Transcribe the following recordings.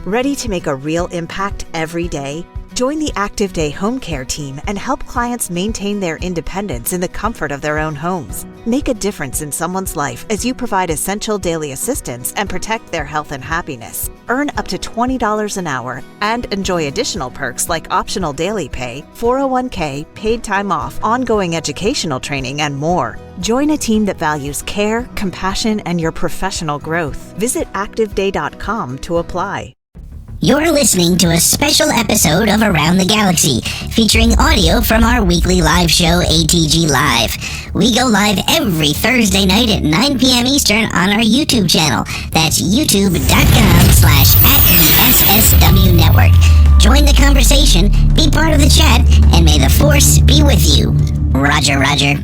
Ready to make a real impact every day? Join the Active Day Home Care team and help clients maintain their independence in the comfort of their own homes. Make a difference in someone's life as you provide essential daily assistance and protect their health and happiness. Earn up to $20 an hour and enjoy additional perks like optional daily pay, 401k, paid time off, ongoing educational training, and more. Join a team that values care, compassion, and your professional growth. Visit activeday.com to apply. You're listening to a special episode of Around the Galaxy, featuring audio from our weekly live show, ATGLive. We go live every Thursday night at 9 p.m. Eastern on our YouTube channel. That's youtube.com/@the Network. Join the conversation, be part of the chat, and may the Force be with you. Roger, Roger.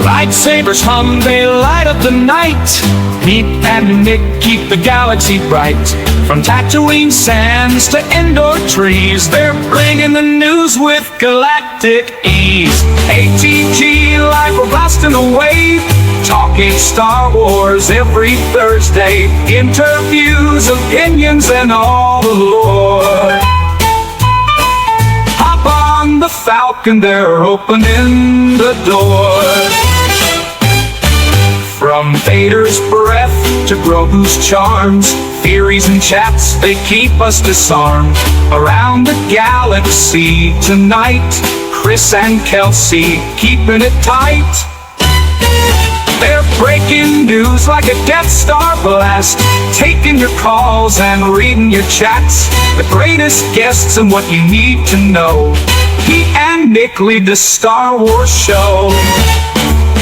Lightsabers hum, they light up the night. Pete and Nick keep the galaxy bright. From Tatooine sands to Endor trees, they're bringing the news with galactic ease. ATGLive, we're blasting away, talking Star Wars every Thursday. Interviews, opinions, and all the lore. Hop on the Falcon, they're opening the door. From Vader's breath to Grogu's charms, theories and chats, they keep us disarmed. Around the galaxy tonight, Chris and Kelsey keeping it tight. They're breaking news like a Death Star blast, taking your calls and reading your chats. The greatest guests and what you need to know. Pete and Nick lead the Star Wars show.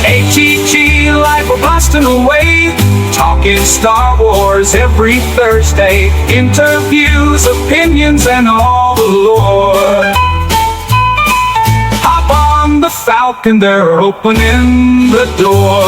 ATGLive, we're blasting away, talking Star Wars every Thursday. Interviews, opinions, and all the lore. Hop on the Falcon, they're opening the door.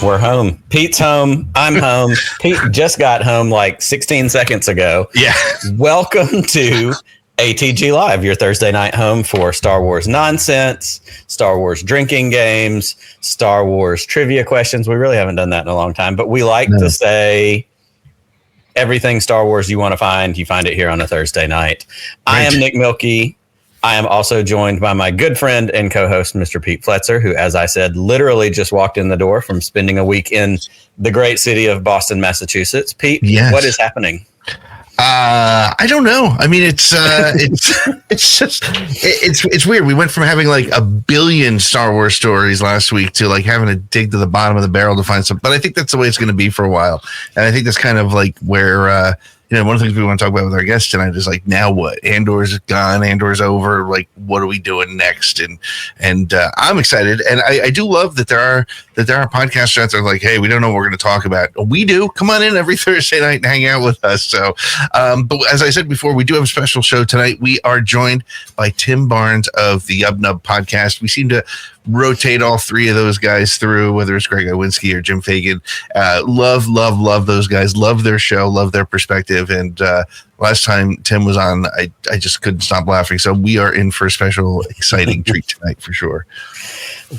We're home. Pete's home. I'm home. Pete just got home like 16 seconds ago. Yeah. Welcome to ATGLive, your Thursday night home for Star Wars nonsense, Star Wars drinking games, Star Wars trivia questions. We really haven't done that in a long time, but we like to say everything Star Wars you want to find, you find it here on a Thursday night. Right. I am Nick Milkey. I am also joined by my good friend and co-host, Mr. Pete Fletzer, who, as I said, literally just walked in the door from spending a week in the great city of Boston, Massachusetts. Pete, yes. What is happening? I don't know. I mean, it's weird. We went from having like a billion Star Wars stories last week to like having to dig to the bottom of the barrel to find some. But I think that's the way it's going to be for a while. And I think that's kind of like where, one of the things we want to talk about with our guests tonight is like, now what? Andor's gone. Andor's over. Like, what are we doing next? And I'm excited. And I do love that there are podcasts that are like, hey, we don't know what we're going to talk about. We do. Come on in every Thursday night and hang out with us. So, but as I said before, we do have a special show tonight. We are joined by Tim Barnes of the YubNub Podcast. We seem to rotate all three of those guys through, whether it's Greg Owinski or Jim Fagan. Love those guys. Love their show. Love their perspective. And last time Tim was on, I just couldn't stop laughing. So we are in for a special, exciting treat tonight for sure.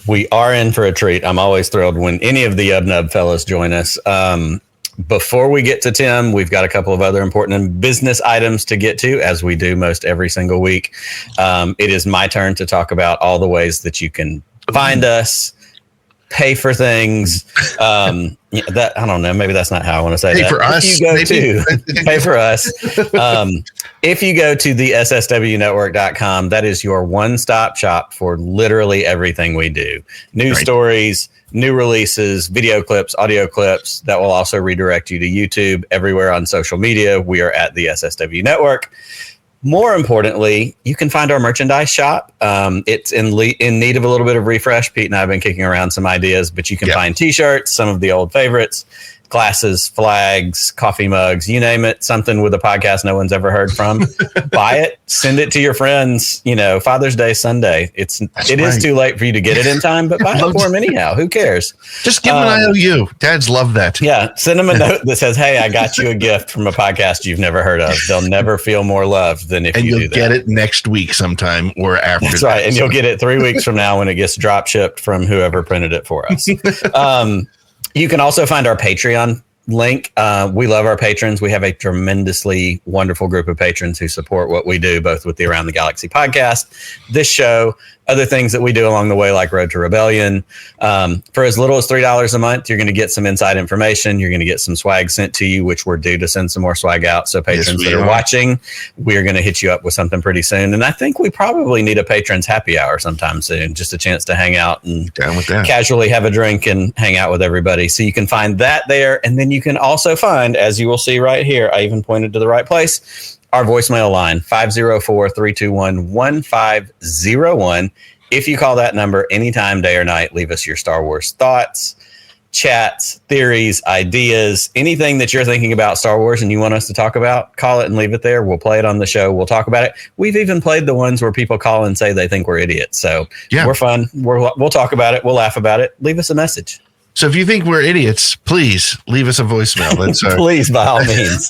We are in for a treat. I'm always thrilled when any of the YubNub fellas join us. Before we get to Tim, we've got a couple of other important business items to get to, as we do most every single week. It is my turn to talk about all the ways that you can find us, pay for things. That I don't know. Maybe that's not how I want to say pay that. For us, pay for us. If you go to the SSWnetwork.com, that is your one-stop shop for literally everything we do. News stories, new releases, video clips, audio clips that will also redirect you to YouTube. Everywhere on social media, we are at the SSW Network. More importantly, you can find our merchandise shop. It's in need of a little bit of refresh. Pete and I have been kicking around some ideas, but you can find T-shirts, some of the old favorites, glasses, flags, coffee mugs, you name it, something with a podcast no one's ever heard from. Buy it, send it to your friends. Father's Day Sunday. It is too late for you to get it in time, but buy it for them anyhow. Who cares? Just give them an IOU. Dads love that. Yeah, send them a note that says, "Hey, I got you a gift from a podcast you've never heard of." They'll never feel more loved than if you do that. And you'll get it next week sometime or after. That's right, and you'll get it 3 weeks from now when it gets drop shipped from whoever printed it for us. You can also find our Patreon link. We love our patrons. We have a tremendously wonderful group of patrons who support what we do, both with the Around the Galaxy podcast, this show, other things that we do along the way, like Road to Rebellion. For as little as $3 a month, you're going to get some inside information. You're going to get some swag sent to you, which we're due to send some more swag out. So patrons that are watching, we're going to hit you up with something pretty soon. And I think we probably need a patrons happy hour sometime soon, just a chance to hang out and casually have a drink and hang out with everybody. So you can find that there. And then you can also find, as you will see right here, I even pointed to the right place, our voicemail line, 504-321-1501. If you call that number anytime, day or night, leave us your Star Wars thoughts, chats, theories, ideas, anything that you're thinking about Star Wars and you want us to talk about, call it and leave it there. We'll play it on the show. We'll talk about it. We've even played the ones where people call and say they think we're idiots. So we're fun. We'll talk about it. We'll laugh about it. Leave us a message. So if you think we're idiots, please leave us a voicemail. That's please, by all means,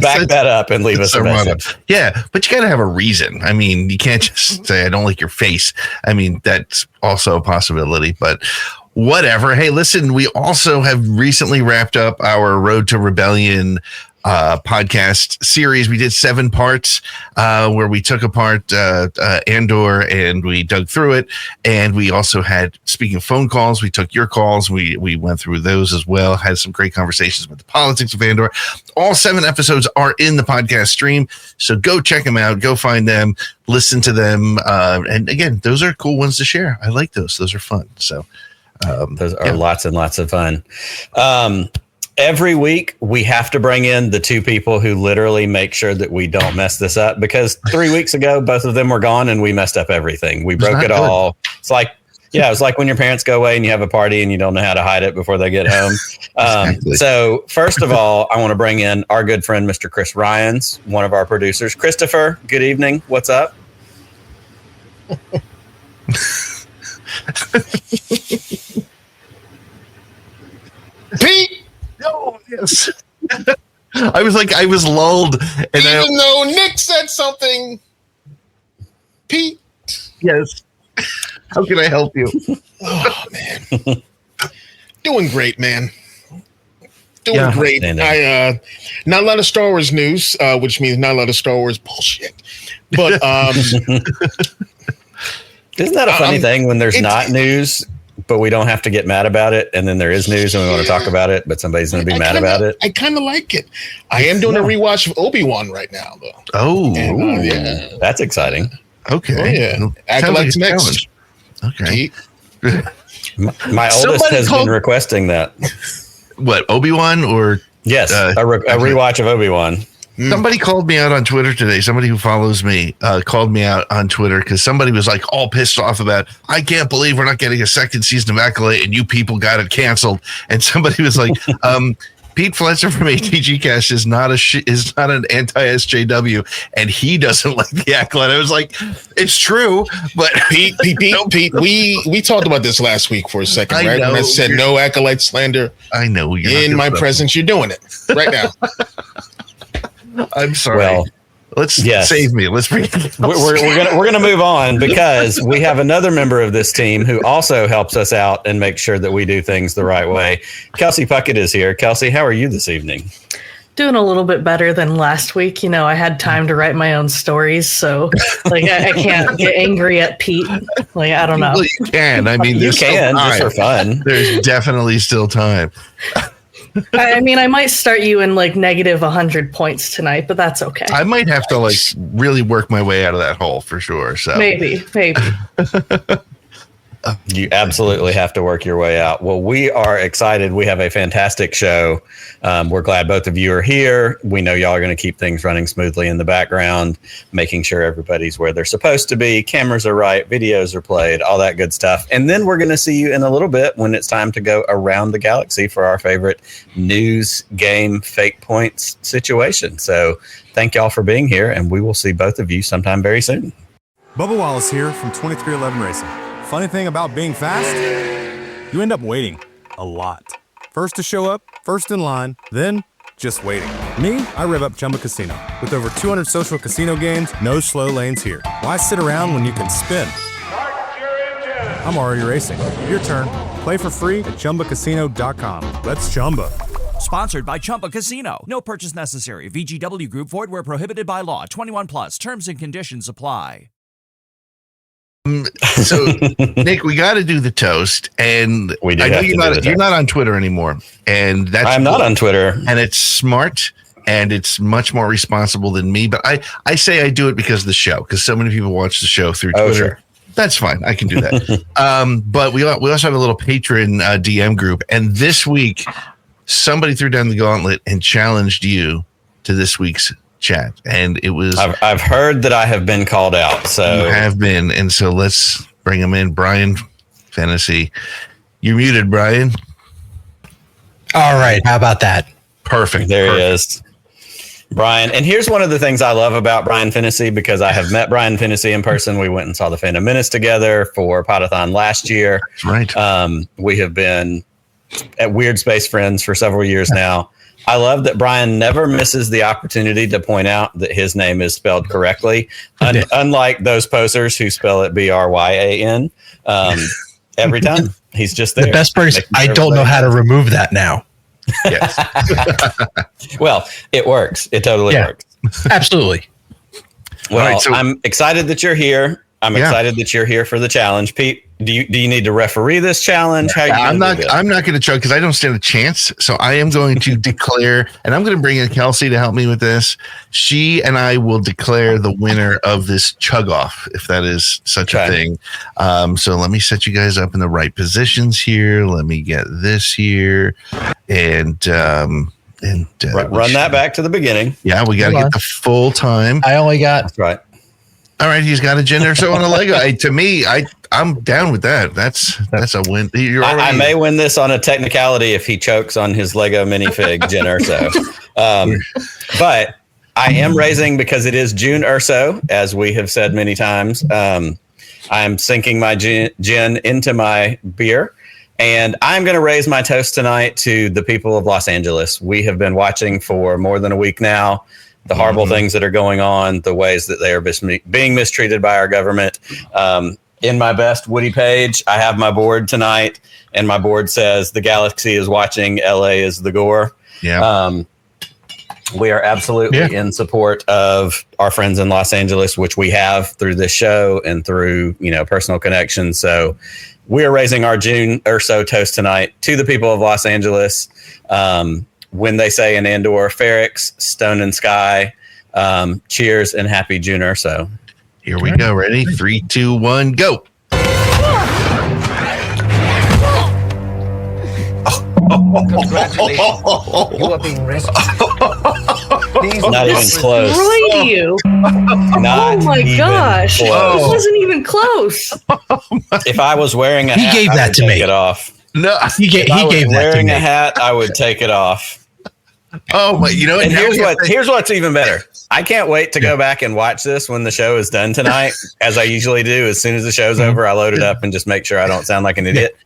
back that up and leave us a message. Yeah, but you got to have a reason. I mean, you can't just say, I don't like your face. I mean, that's also a possibility, but whatever. Hey, listen, we also have recently wrapped up our Road to Rebellion podcast series. We did 7 parts where we took apart Andor and we dug through it. And we also had, speaking of phone calls, we took your calls. We went through those as well, had some great conversations about the politics of Andor. All 7 episodes are in the podcast stream. So go check them out. Go find them. Listen to them. And again, those are cool ones to share. I like those. Those are fun. So those are lots and lots of fun. Every week, we have to bring in the 2 people who literally make sure that we don't mess this up, because 3 weeks ago, both of them were gone and we messed up everything. We broke it all. It's like, it's like when your parents go away and you have a party and you don't know how to hide it before they get home. Exactly. So first of all, I want to bring in our good friend, Mr. Chris Ryans, one of our producers. Christopher, good evening. What's up? Pete! Oh, yes. I was lulled. And even though Nick said something, Pete. Yes. How can I help you? Oh, man. Doing great, man. Doing great. I not a lot of Star Wars news, which means not a lot of Star Wars bullshit. But isn't that a funny thing when there's not news, but we don't have to get mad about it, and then there is news and we want to talk about it, but somebody's going to be mad about it? I kind of like it. I am doing a rewatch of Obi-Wan right now, though. Oh, and, that's exciting. Okay. Oh, yeah. Acolyte's next. Okay. My oldest has been requesting that. What, Obi-Wan or? Yes, a rewatch of Obi-Wan. Somebody called me out on Twitter today. Somebody who follows me called me out on Twitter because somebody was like all pissed off about, I can't believe we're not getting a second season of Acolyte and you people got it canceled. And somebody was like, Pete Fletcher from ATG Cast is not an anti-SJW and he doesn't like the Acolyte. I was like, it's true, but Pete, we talked about this last week for a second, right? When I said no Acolyte slander. I know in my presence, you're doing it right now. I'm sorry. Well, save me. Let's bring. We're gonna move on because we have another member of this team who also helps us out and makes sure that we do things the right way. Kelsey Puckett is here. Kelsey, how are you this evening? Doing a little bit better than last week. You know, I had time to write my own stories, so like I can't get angry at Pete. Like I don't know. Well, you can. I mean, you can just for fun. There's definitely still time. I mean, I might start you in like negative 100 points tonight, but that's okay. I might have to like really work my way out of that hole for sure. So maybe. You absolutely have to work your way out. Well, we are excited. We have a fantastic show. We're glad both of you are here. We know y'all are going to keep things running smoothly in the background, making sure everybody's where they're supposed to be. Cameras are right. Videos are played, all that good stuff. And then we're going to see you in a little bit when it's time to go around the galaxy for our favorite news, game, fake points situation. So thank y'all for being here, and we will see both of you sometime very soon. Bubba Wallace here from 2311 Racing. Funny thing about being fast, you end up waiting a lot. First to show up, first in line, then just waiting. Me, I rev up Chumba Casino. With over 200 social casino games, no slow lanes here. Why sit around when you can spin? I'm already racing. Your turn. Play for free at ChumbaCasino.com. That's Chumba. Sponsored by Chumba Casino. No purchase necessary. VGW Group. Void where prohibited by law. 21 plus. Terms and conditions apply. So, Nick, we got to do the toast, and We do I know have you're not on Twitter anymore, and that's I'm not on Twitter, and it's smart and it's much more responsible than me. But I say I do it because of the show, because so many people watch the show through Twitter. Sure. That's fine. I can do that. But we also have a little patron DM group, and this week somebody threw down the gauntlet and challenged you to this week's chat, and it was I've heard that I have been called out, so you have been, and so let's bring him in. Brian Fantasy, you're muted, Brian. All right, how about that? Perfect. There he is, Brian. And here's one of the things I love about Brian Fantasy, because I have met Brian Fantasy in person. We went and saw the Fandom Menace together for Podathon last year. That's right. We have been at Weird Space friends for several years now. I love that Brian never misses the opportunity to point out that his name is spelled correctly, unlike those posers who spell it Bryan. Every time he's just there. The best part is I don't know how to remove that now. Yes. Well, it works. It totally works. Absolutely. Well, right, so I'm excited that you're here. I'm excited that you're here for the challenge. Pete, do you need to referee this challenge? How I'm not going to try, because I don't stand a chance. So I am going to declare, and I'm going to bring in Kelsey to help me with this. She and I will declare the winner of this chug off, if that is such a thing. So let me set you guys up in the right positions here. Let me get this here, and run that back to the beginning. Yeah, we got to get the full time. I only got. That's right. All right, he's got a Gen or so on a Lego. To me, I'm down with that. That's a win. I may win this on a technicality if he chokes on his Lego minifig Gen Urso. But I am raising, because it is June Urso, as we have said many times. I'm sinking my gin into my beer, and I'm going to raise my toast tonight to the people of Los Angeles. We have been watching for more than a week now the horrible things that are going on, the ways that they are being mistreated by our government. In my best Woody page, I have my board tonight, and my board says the galaxy is watching, LA is the gore. Yeah. We are absolutely in support of our friends in Los Angeles, which we have through this show and through, personal connections. So we are raising our June Urso toast tonight to the people of Los Angeles. When they say in Andor, Ferrix, Stone and Sky, cheers and happy June Urso. Here we go. Ready? 3, 2, 1, go. Congratulations. You are being rescued. Not even close. Destroyed you. Not oh my even gosh. close. It wasn't even close. If I was wearing a hat, He gave I that would to take me. it off. No, He gave that to Wearing me. a hat, I would take it off. Oh my! You know, And here's what's even better. I can't wait to go back and watch this when the show is done tonight, as I usually do. As soon as the show's over, I load it up and just make sure I don't sound like an idiot.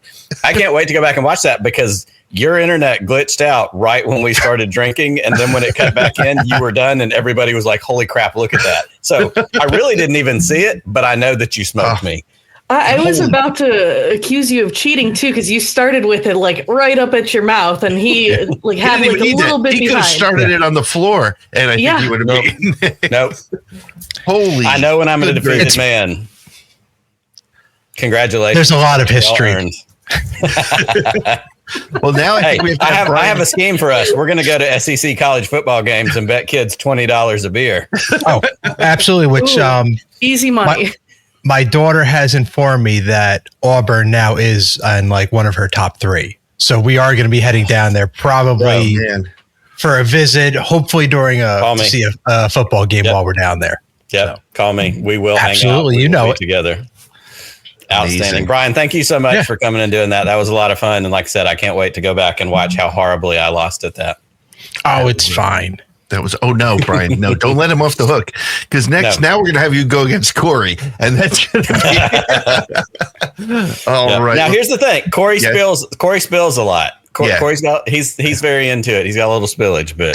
I can't wait to go back and watch that, because your internet glitched out right when we started drinking, and then when it cut back in, you were done, and everybody was like, "Holy crap, look at that!" So I really didn't even see it, but I know that you smoked me. I was about to accuse you of cheating too, because you started with it like right up at your mouth, and he had like a little bit behind. He could have started it on the floor, and I think he would have beaten. Nope. Holy! I know when I'm a defeated man. Congratulations. There's a lot of history. Well, now I think we have to I have a scheme for us. We're going to go to SEC college football games and bet kids $20 a beer. Oh, absolutely. Which easy money. My daughter has informed me that Auburn now is in like one of her top 3. So we are going to be heading down there probably for a visit, hopefully during to see a football game while we're down there. Yep. So, call me. We will absolutely, hang out. We will be together. Outstanding. Brian, thank you so much for coming and doing that. That was a lot of fun. And like I said, I can't wait to go back and watch how horribly I lost at that. Oh, it's fine. That was, no, Brian, no, don't let him off the hook. Because now we're going to have you go against Corey. And that's going to be all right. Now, here's the thing. Corey spills a lot. Corey's he's very into it. He's got a little spillage, but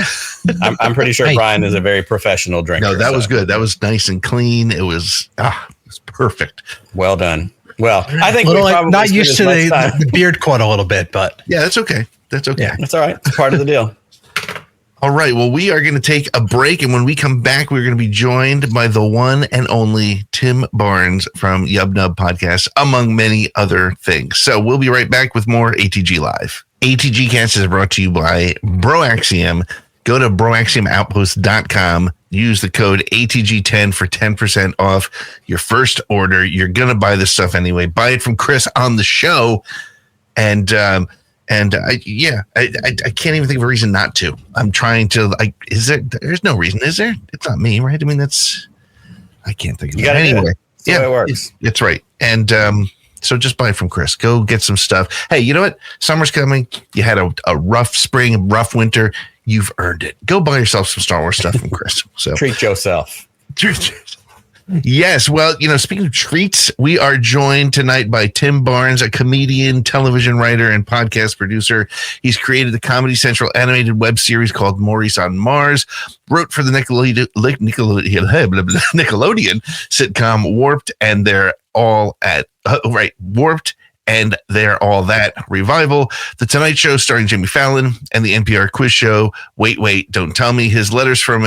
I'm pretty sure Brian is a very professional drinker. No, that was good. That was nice and clean. It was perfect. Well done. Well, I think we're probably not used to the beard caught a little bit, but yeah, that's okay. That's okay. Yeah, that's all right. It's part of the deal. All right. Well, we are going to take a break. And when we come back, we're going to be joined by the one and only Tim Barnes from YubNub Podcast, among many other things. So we'll be right back with more ATG Live. ATG Cast is brought to you by Broaxium. Go to broaxiumoutpost.com. Use the code ATG10 for 10% off your first order. You're going to buy this stuff anyway. Buy it from Chris on the show. And I can't even think of a reason not to. I'm trying to, there's no reason, is there? It's not me, right? I mean, I can't think of it. Anyway, yeah, it works. It's right. And so just buy it from Chris. Go get some stuff. Hey, you know what? Summer's coming. You had a rough spring, a rough winter. You've earned it. Go buy yourself some Star Wars stuff from Chris. So treat yourself. Yes. Well, speaking of treats, we are joined tonight by Tim Barnes, a comedian, television writer, and podcast producer. He's created the Comedy Central animated web series called Maurice on Mars, wrote for the Nickelodeon sitcom Warped, and they're all at Warped. And They're All That revival, The Tonight Show starring Jimmy Fallon, and the NPR quiz show Wait, Don't Tell Me. His Letters from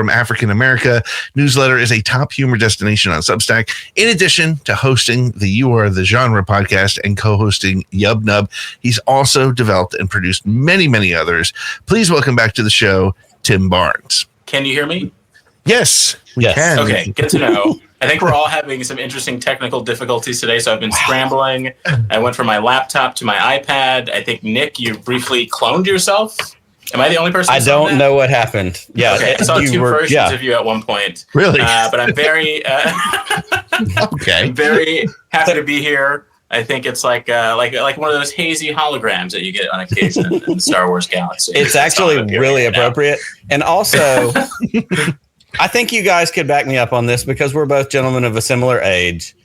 African America newsletter is a top humor destination on Substack, in addition to hosting the You Are the Genre podcast and co-hosting YubNub. He's also developed and produced many, many others. Please welcome back to the show, Tim Barnes. Can you hear me? Yes, we can. Okay, good to know. I think we're all having some interesting technical difficulties today, so I've been scrambling. I went from my laptop to my iPad. I think, Nick, you briefly cloned yourself. Am I the only person? I don't know what happened. Yeah, okay. I saw two versions of you at one point. Really? But I'm very, okay. I'm very happy to be here. I think it's like one of those hazy holograms that you get on occasion in the Star Wars galaxy. It's actually really appropriate, and also. I think you guys could back me up on this because we're both gentlemen of a similar age.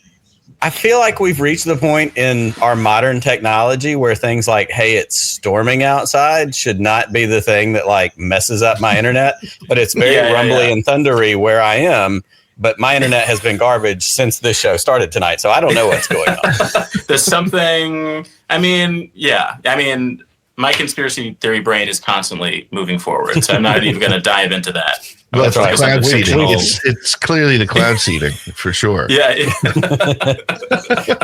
I feel like we've reached the point in our modern technology where things like, hey, it's storming outside should not be the thing that messes up my internet. But it's very rumbly and thundery where I am. But my internet has been garbage since this show started tonight. So I don't know what's going on. There's something. My conspiracy theory brain is constantly moving forward. So I'm not even going to dive into that. Well, that's right. Cloud seeding. It's clearly the cloud seeding for sure. Yeah.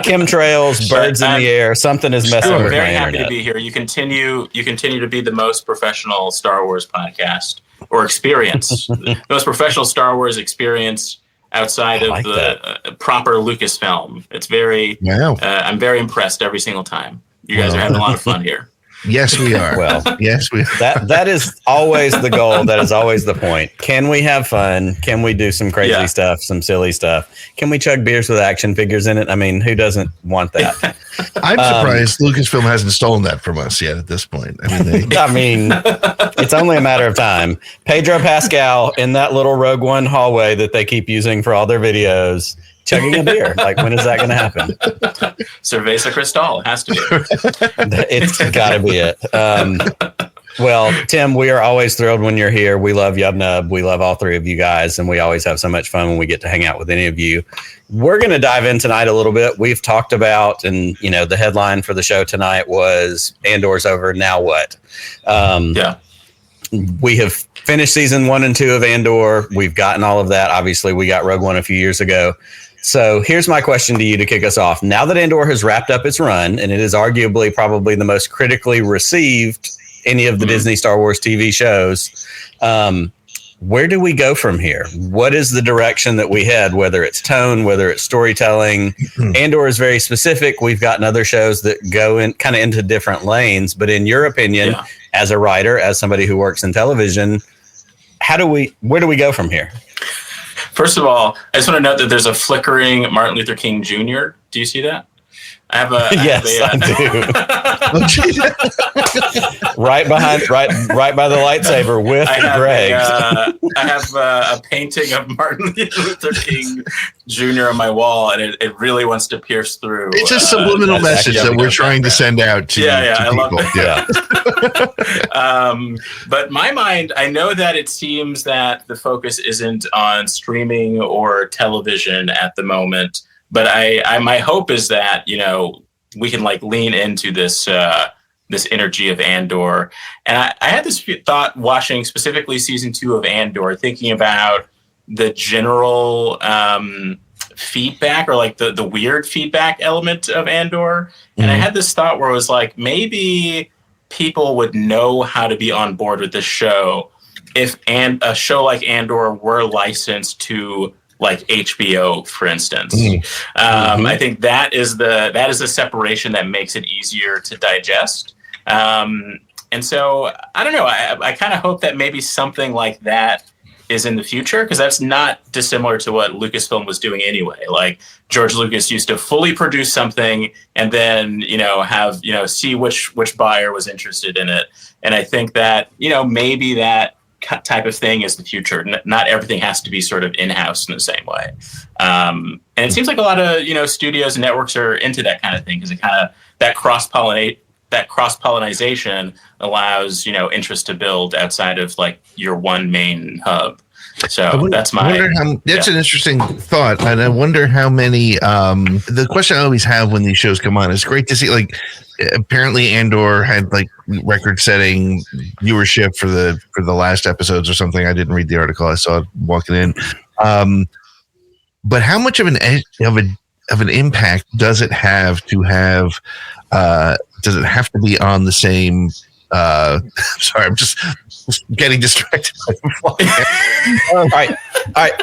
Chemtrails, birds in the air. Something is messing with my internet. I'm very happy to be here. You continue to be the most professional Star Wars podcast or experience, the most professional Star Wars experience outside of the proper Lucasfilm. It's very. Wow. I'm very impressed every single time. You guys are having a lot of fun here. Yes, we are. Well, yes, we are. That is always the goal. That is always the point. Can we have fun? Can we do some crazy stuff, some silly stuff? Can we chug beers with action figures in it? I mean, who doesn't want that? I'm surprised Lucasfilm hasn't stolen that from us yet at this point. I mean, it's only a matter of time. Pedro Pascal in that little Rogue One hallway that they keep using for all their videos, chugging a beer. When is that going to happen? Cerveza Cristal. It has to be. It's got to be it. Well, Tim, we are always thrilled when you're here. We love YubNub. We love all three of you guys, and we always have so much fun when we get to hang out with any of you. We're going to dive in tonight a little bit. We've talked about, and the headline for the show tonight was Andor's over. Now what? We have finished season 1 and 2 of Andor. We've gotten all of that. Obviously, we got Rogue One a few years ago. So here's my question to you to kick us off. Now that Andor has wrapped up its run, and it is arguably probably the most critically received any of the Disney Star Wars TV shows, where do we go from here? What is the direction that we head, whether it's tone, whether it's storytelling? Andor is very specific. We've gotten other shows that go in kind of into different lanes. But in your opinion, as a writer, as somebody who works in television, where do we go from here? First of all, I just want to note that there's a flickering Martin Luther King Jr. Do you see that? I do. right by the lightsaber with Greg. I have a painting of Martin Luther King Jr. on my wall, and it really wants to pierce through. It's a subliminal message that we're trying to send out to people. I love that. But my mind, I know that it seems that the focus isn't on streaming or television at the moment. But my hope is that, we can like lean into this energy of Andor. And I had this thought watching specifically season 2 of Andor, thinking about the general feedback, or like the weird feedback element of Andor. And I had this thought where it was like, maybe people would know how to be on board with this show if a show like Andor were licensed to like HBO, for instance. I think that is the separation that makes it easier to digest. And so I don't know. I kind of hope that maybe something like that is in the future, because that's not dissimilar to what Lucasfilm was doing anyway. Like George Lucas used to fully produce something and then, see which buyer was interested in it. And I think that, maybe that type of thing is the future. Not everything has to be sort of in-house in the same way. And it seems like a lot of, studios and networks are into that kind of thing, because it kind of, that cross-pollination allows, interest to build outside of like your one main hub. So that's an interesting thought. And I wonder how many, the question I always have when these shows come on, it's great to see, like, apparently Andor had like record-setting viewership for the last episodes or something. I didn't read the article. I saw it walking in. But how much of an impact does it have to have? Does it have to be on the same? Sorry, I'm just getting distracted. All right.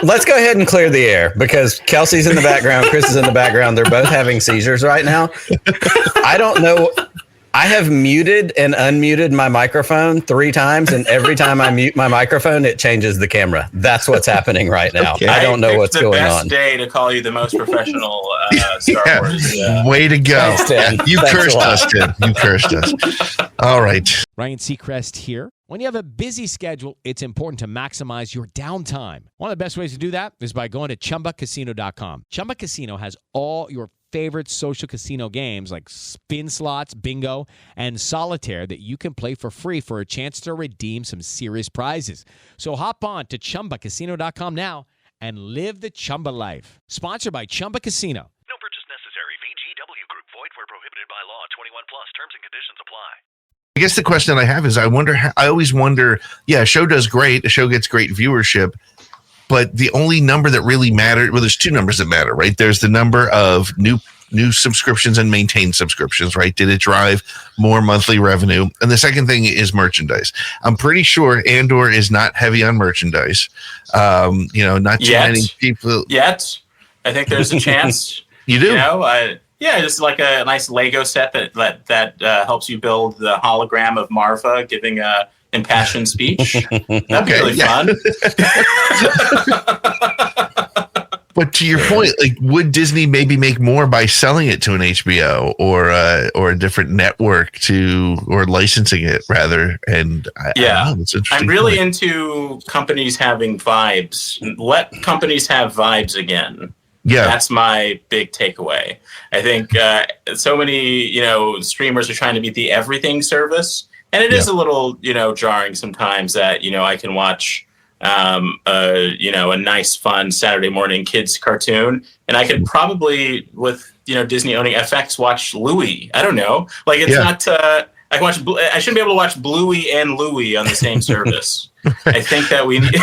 Let's go ahead and clear the air, because Kelsey's in the background, Chris is in the background. They're both having seizures right now. I don't know. I have muted and unmuted my microphone 3 times, and every time I mute my microphone, it changes the camera. That's what's happening right now. Okay. I don't know what's going on. The best day to call you the most professional Star Wars. Way to go. Thanks, you cursed us, Tim. You cursed us. All right. Ryan Seacrest here. When you have a busy schedule, it's important to maximize your downtime. One of the best ways to do that is by going to ChumbaCasino.com. Chumba Casino has all your favorite social casino games like spin slots, bingo, and solitaire that you can play for free for a chance to redeem some serious prizes. So hop on to ChumbaCasino.com now and live the Chumba life. Sponsored by Chumba Casino. No purchase necessary. VGW Group. Void where prohibited by law. 21 plus. Terms and conditions apply. I guess the question that I have is, I always wonder, a show does great, a show gets great viewership, but the only number that really mattered, well, there's 2 numbers that matter, right? There's the number of new subscriptions and maintained subscriptions, right? Did it drive more monthly revenue? And the second thing is merchandise. I'm pretty sure Andor is not heavy on merchandise. Not too many people yet. I think there's a chance. You do? Just like a nice Lego set that helps you build the hologram of Marva giving a impassioned speech. That'd be really fun. But to your point, like, would Disney maybe make more by selling it to an HBO or a different network or licensing it rather? And it's interesting. I'm really into companies having vibes. Let companies have vibes again. Yeah, that's my big takeaway. I think so many, streamers are trying to be the everything service, and it is a little, jarring sometimes that I can watch, a nice, fun Saturday morning kids cartoon, and I could probably, with Disney owning FX, watch Louie. I don't know, like it's not. I can watch. I shouldn't be able to watch Bluey and Louie on the same service. I think that we need.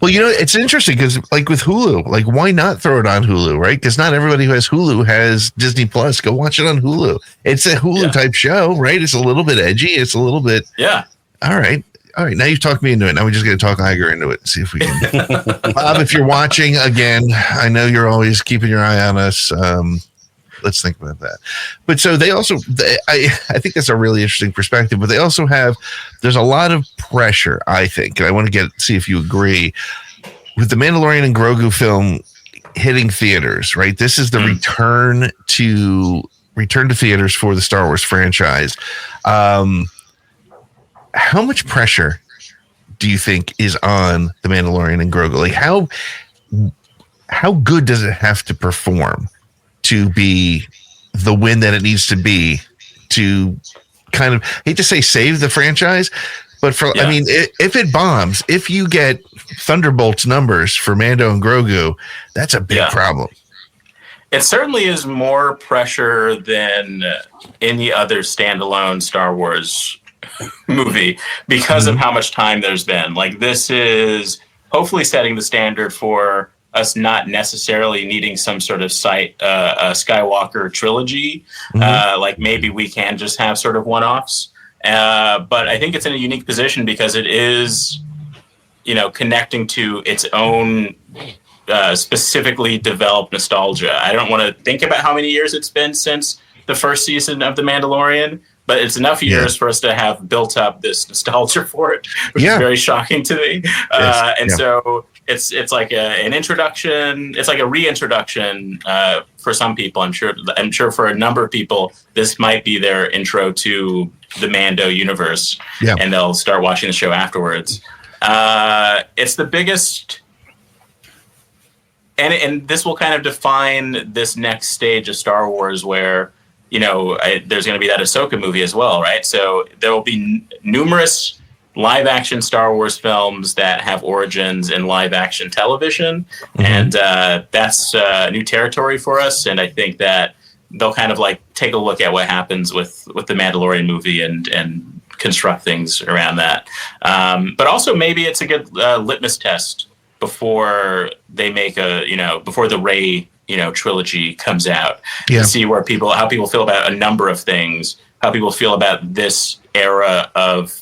Well, it's interesting because, like, with Hulu, like, why not throw it on Hulu, right? Because not everybody who has Hulu has Disney Plus. Go watch it on Hulu. It's a Hulu type show, right? It's a little bit edgy. It's a little bit. Yeah. All right. Now you've talked me into it. Now we're just going to talk Iger into it and see if we can. Bob, if you're watching again, I know you're always keeping your eye on us. Let's think about that. But so they also, I think that's a really interesting perspective, but they also there's a lot of pressure, I think, and I want to see if you agree, with the Mandalorian and Grogu film hitting theaters, right? This is the return to theaters for the Star Wars franchise. How much pressure do you think is on the Mandalorian and Grogu? Like, how good does it have to perform to be the win that it needs to be to kind of, I hate to say save the franchise, But I mean, if it bombs, if you get Thunderbolts numbers for Mando and Grogu, that's a big problem. It certainly is more pressure than any other standalone Star Wars movie because of how much time there's been. Like, this is hopefully setting the standard for us not necessarily needing some sort of a Skywalker trilogy. Like, maybe we can just have sort of one-offs. But I think it's in a unique position because it is, connecting to its own specifically developed nostalgia. I don't want to think about how many years it's been since the first season of The Mandalorian, but it's enough years for us to have built up this nostalgia for it, which is very shocking to me. So it's like an introduction. It's like a reintroduction for some people. I'm sure for a number of people, this might be their intro to the Mando universe, and they'll start watching the show afterwards. It's the biggest. And this will kind of define this next stage of Star Wars where, there's going to be that Ahsoka movie as well, right? So there will be numerous live-action Star Wars films that have origins in live-action television. And that's new territory for us. And I think that they'll kind of like take a look at what happens with the Mandalorian movie and construct things around that. But also maybe it's a good litmus test before they make before the Rey, trilogy comes out, to see how people feel about a number of things, how people feel about this era of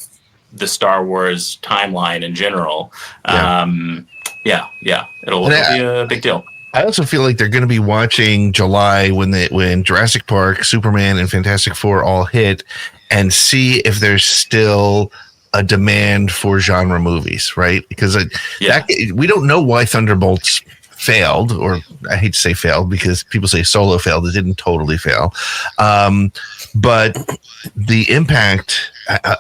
the Star Wars timeline in general. It'll be a big deal. I also feel like they're going to be watching July when Jurassic Park, Superman, and Fantastic Four all hit, and see if there's still a demand for genre movies, right? Because we don't know why Thunderbolts failed, or I hate to say failed because people say Solo failed. It didn't totally fail. But the impact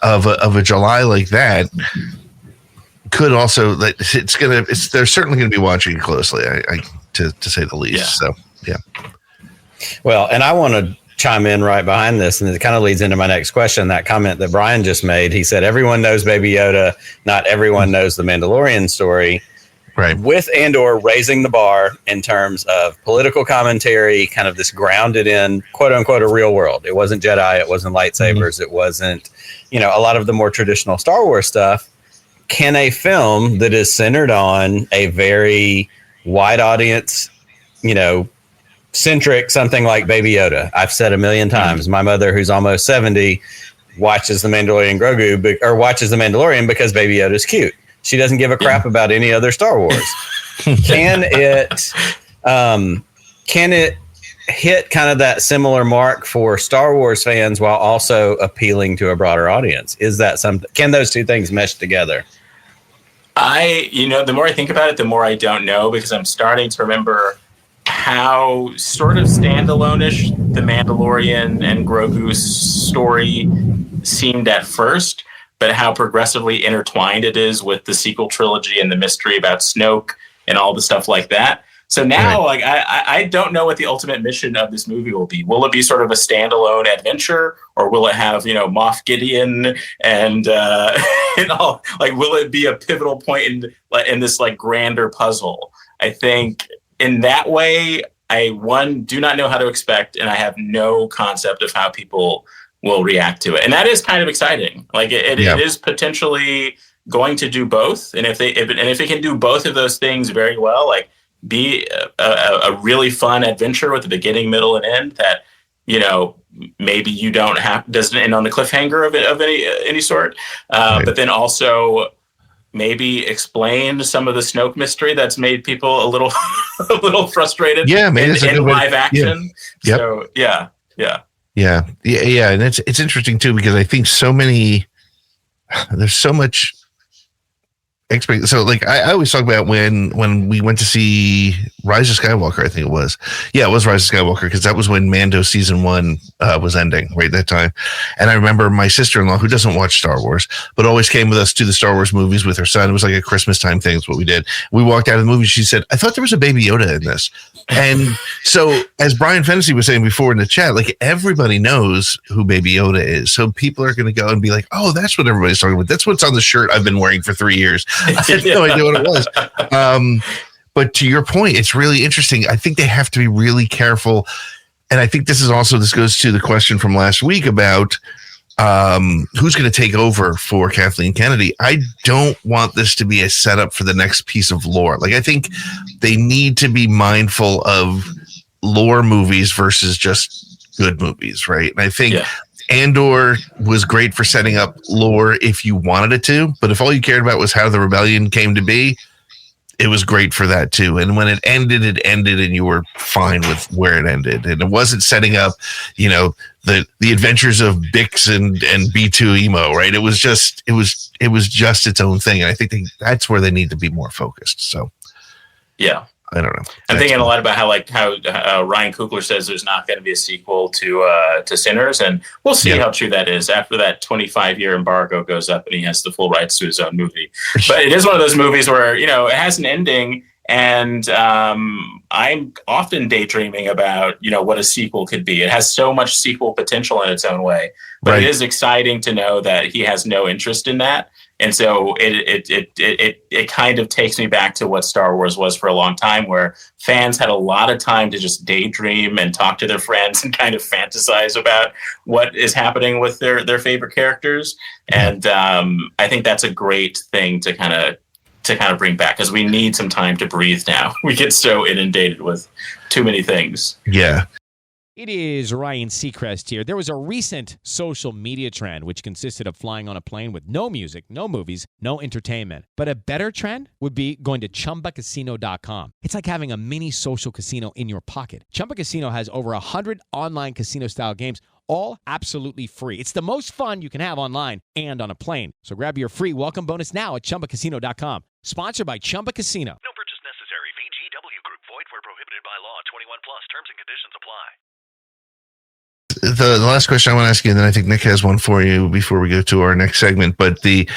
of a July like that could also, they're certainly going to be watching it closely, to say the least. So, yeah. Well, and I want to chime in right behind this, and it kind of leads into my next question. That comment that Brian just made, he said, everyone knows Baby Yoda, not everyone knows the Mandalorian story. Right. With and/or raising the bar in terms of political commentary, kind of this grounded in quote unquote a real world. It wasn't Jedi, it wasn't lightsabers, it wasn't, a lot of the more traditional Star Wars stuff. Can a film that is centered on a very wide audience, centric, something like Baby Yoda? I've said a million times, my mother, who's almost 70, watches The Mandalorian watches The Mandalorian because Baby Yoda is cute. She doesn't give a crap about any other Star Wars. Can it hit kind of that similar mark for Star Wars fans while also appealing to a broader audience? Is that something? Can those two things mesh together? The more I think about it, the more I don't know, because I'm starting to remember how sort of standalone-ish the Mandalorian and Grogu's story seemed at first, but how progressively intertwined it is with the sequel trilogy and the mystery about Snoke and all the stuff like that. So now, I don't know what the ultimate mission of this movie will be. Will it be sort of a standalone adventure, or will it have, Moff Gideon and all? Like, will it be a pivotal point in this like grander puzzle? I think in that way, I do not know how to expect, and I have no concept of how people will react to it, and that is kind of exciting. Like it is potentially going to do both, and if it can do both of those things very well, like be a really fun adventure with a beginning, middle, and end that maybe you doesn't end on the cliffhanger of any sort, but then also maybe explain some of the Snoke mystery that's made people a little frustrated. Yeah, maybe in live action. Yeah. So yeah. Yeah, and it's interesting too, because I think there's so much So like I always talk about when we went to see Rise of Skywalker, I think it was. Yeah, it was Rise of Skywalker, because that was when Mando season 1 was ending right at that time. And I remember my sister-in-law, who doesn't watch Star Wars, but always came with us to the Star Wars movies with her son. It was like a Christmas time thing. Is what we did. We walked out of the movie. She said, "I thought there was a Baby Yoda in this." And so, as Brian Fennessy was saying before in the chat, like everybody knows who Baby Yoda is. So people are going to go and be like, "Oh, that's what everybody's talking about. That's what's on the shirt I've been wearing for 3 years." I had no idea what it was. But to your point, it's really interesting. I think they have to be really careful. And I think this goes to the question from last week about who's going to take over for Kathleen Kennedy. I don't want this to be a setup for the next piece of lore. Like, I think they need to be mindful of lore movies versus just good movies, right? And I think Andor was great for setting up lore if you wanted it to, but if all you cared about was how the rebellion came to be, it was great for that too. And when it ended, and you were fine with where it ended. And it wasn't setting up, the adventures of Bix and B2 Emo, right? It was just its own thing. And I think that's where they need to be more focused. So, yeah. I don't know. I'm thinking a lot about how Ryan Coogler says there's not going to be a sequel to Sinners, and we'll see how true that is after that 25-year embargo goes up and he has the full rights to his own movie. But it is one of those movies where it has an ending, and I'm often daydreaming about what a sequel could be. It has so much sequel potential in its own way, but it is exciting to know that he has no interest in that. And so it kind of takes me back to what Star Wars was for a long time, where fans had a lot of time to just daydream and talk to their friends and kind of fantasize about what is happening with their favorite characters. And I think that's a great thing to kind of bring back, because we need some time to breathe now. We get so inundated with too many things. Yeah. It is Ryan Seacrest here. There was a recent social media trend which consisted of flying on a plane with no music, no movies, no entertainment. But a better trend would be going to ChumbaCasino.com. It's like having a mini social casino in your pocket. Chumba Casino has over 100 online casino-style games, all absolutely free. It's the most fun you can have online and on a plane. So grab your free welcome bonus now at ChumbaCasino.com. Sponsored by Chumba Casino. No purchase necessary. VGW Group. Void where prohibited by law. 21 plus. Terms and conditions apply. The last question I want to ask you, and then I think Nick has one for you before we go to our next segment. But let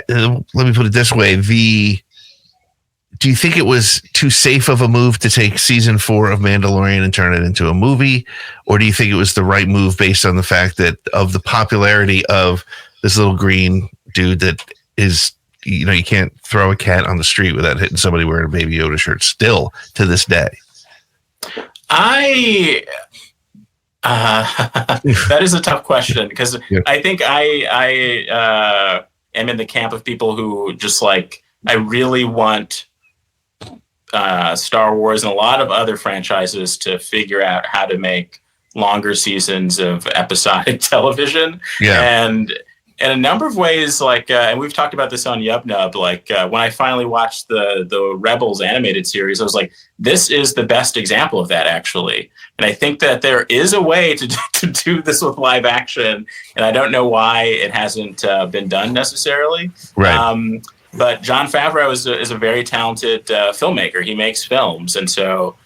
me put it this way: do you think it was too safe of a move to take season 4 of Mandalorian and turn it into a movie, or do you think it was the right move based on the fact that of the popularity of this little green dude that is, you can't throw a cat on the street without hitting somebody wearing a Baby Yoda shirt still to this day? That is a tough question, because I think I am in the camp of people who just I really want Star Wars and a lot of other franchises to figure out how to make longer seasons of episodic television. And in a number of ways, and we've talked about this on YubNub, when I finally watched the Rebels animated series, I was like, this is the best example of that, actually. And I think that there is a way to do this with live action, and I don't know why it hasn't been done necessarily. Right. But Jon Favreau is a very talented filmmaker. He makes films, and so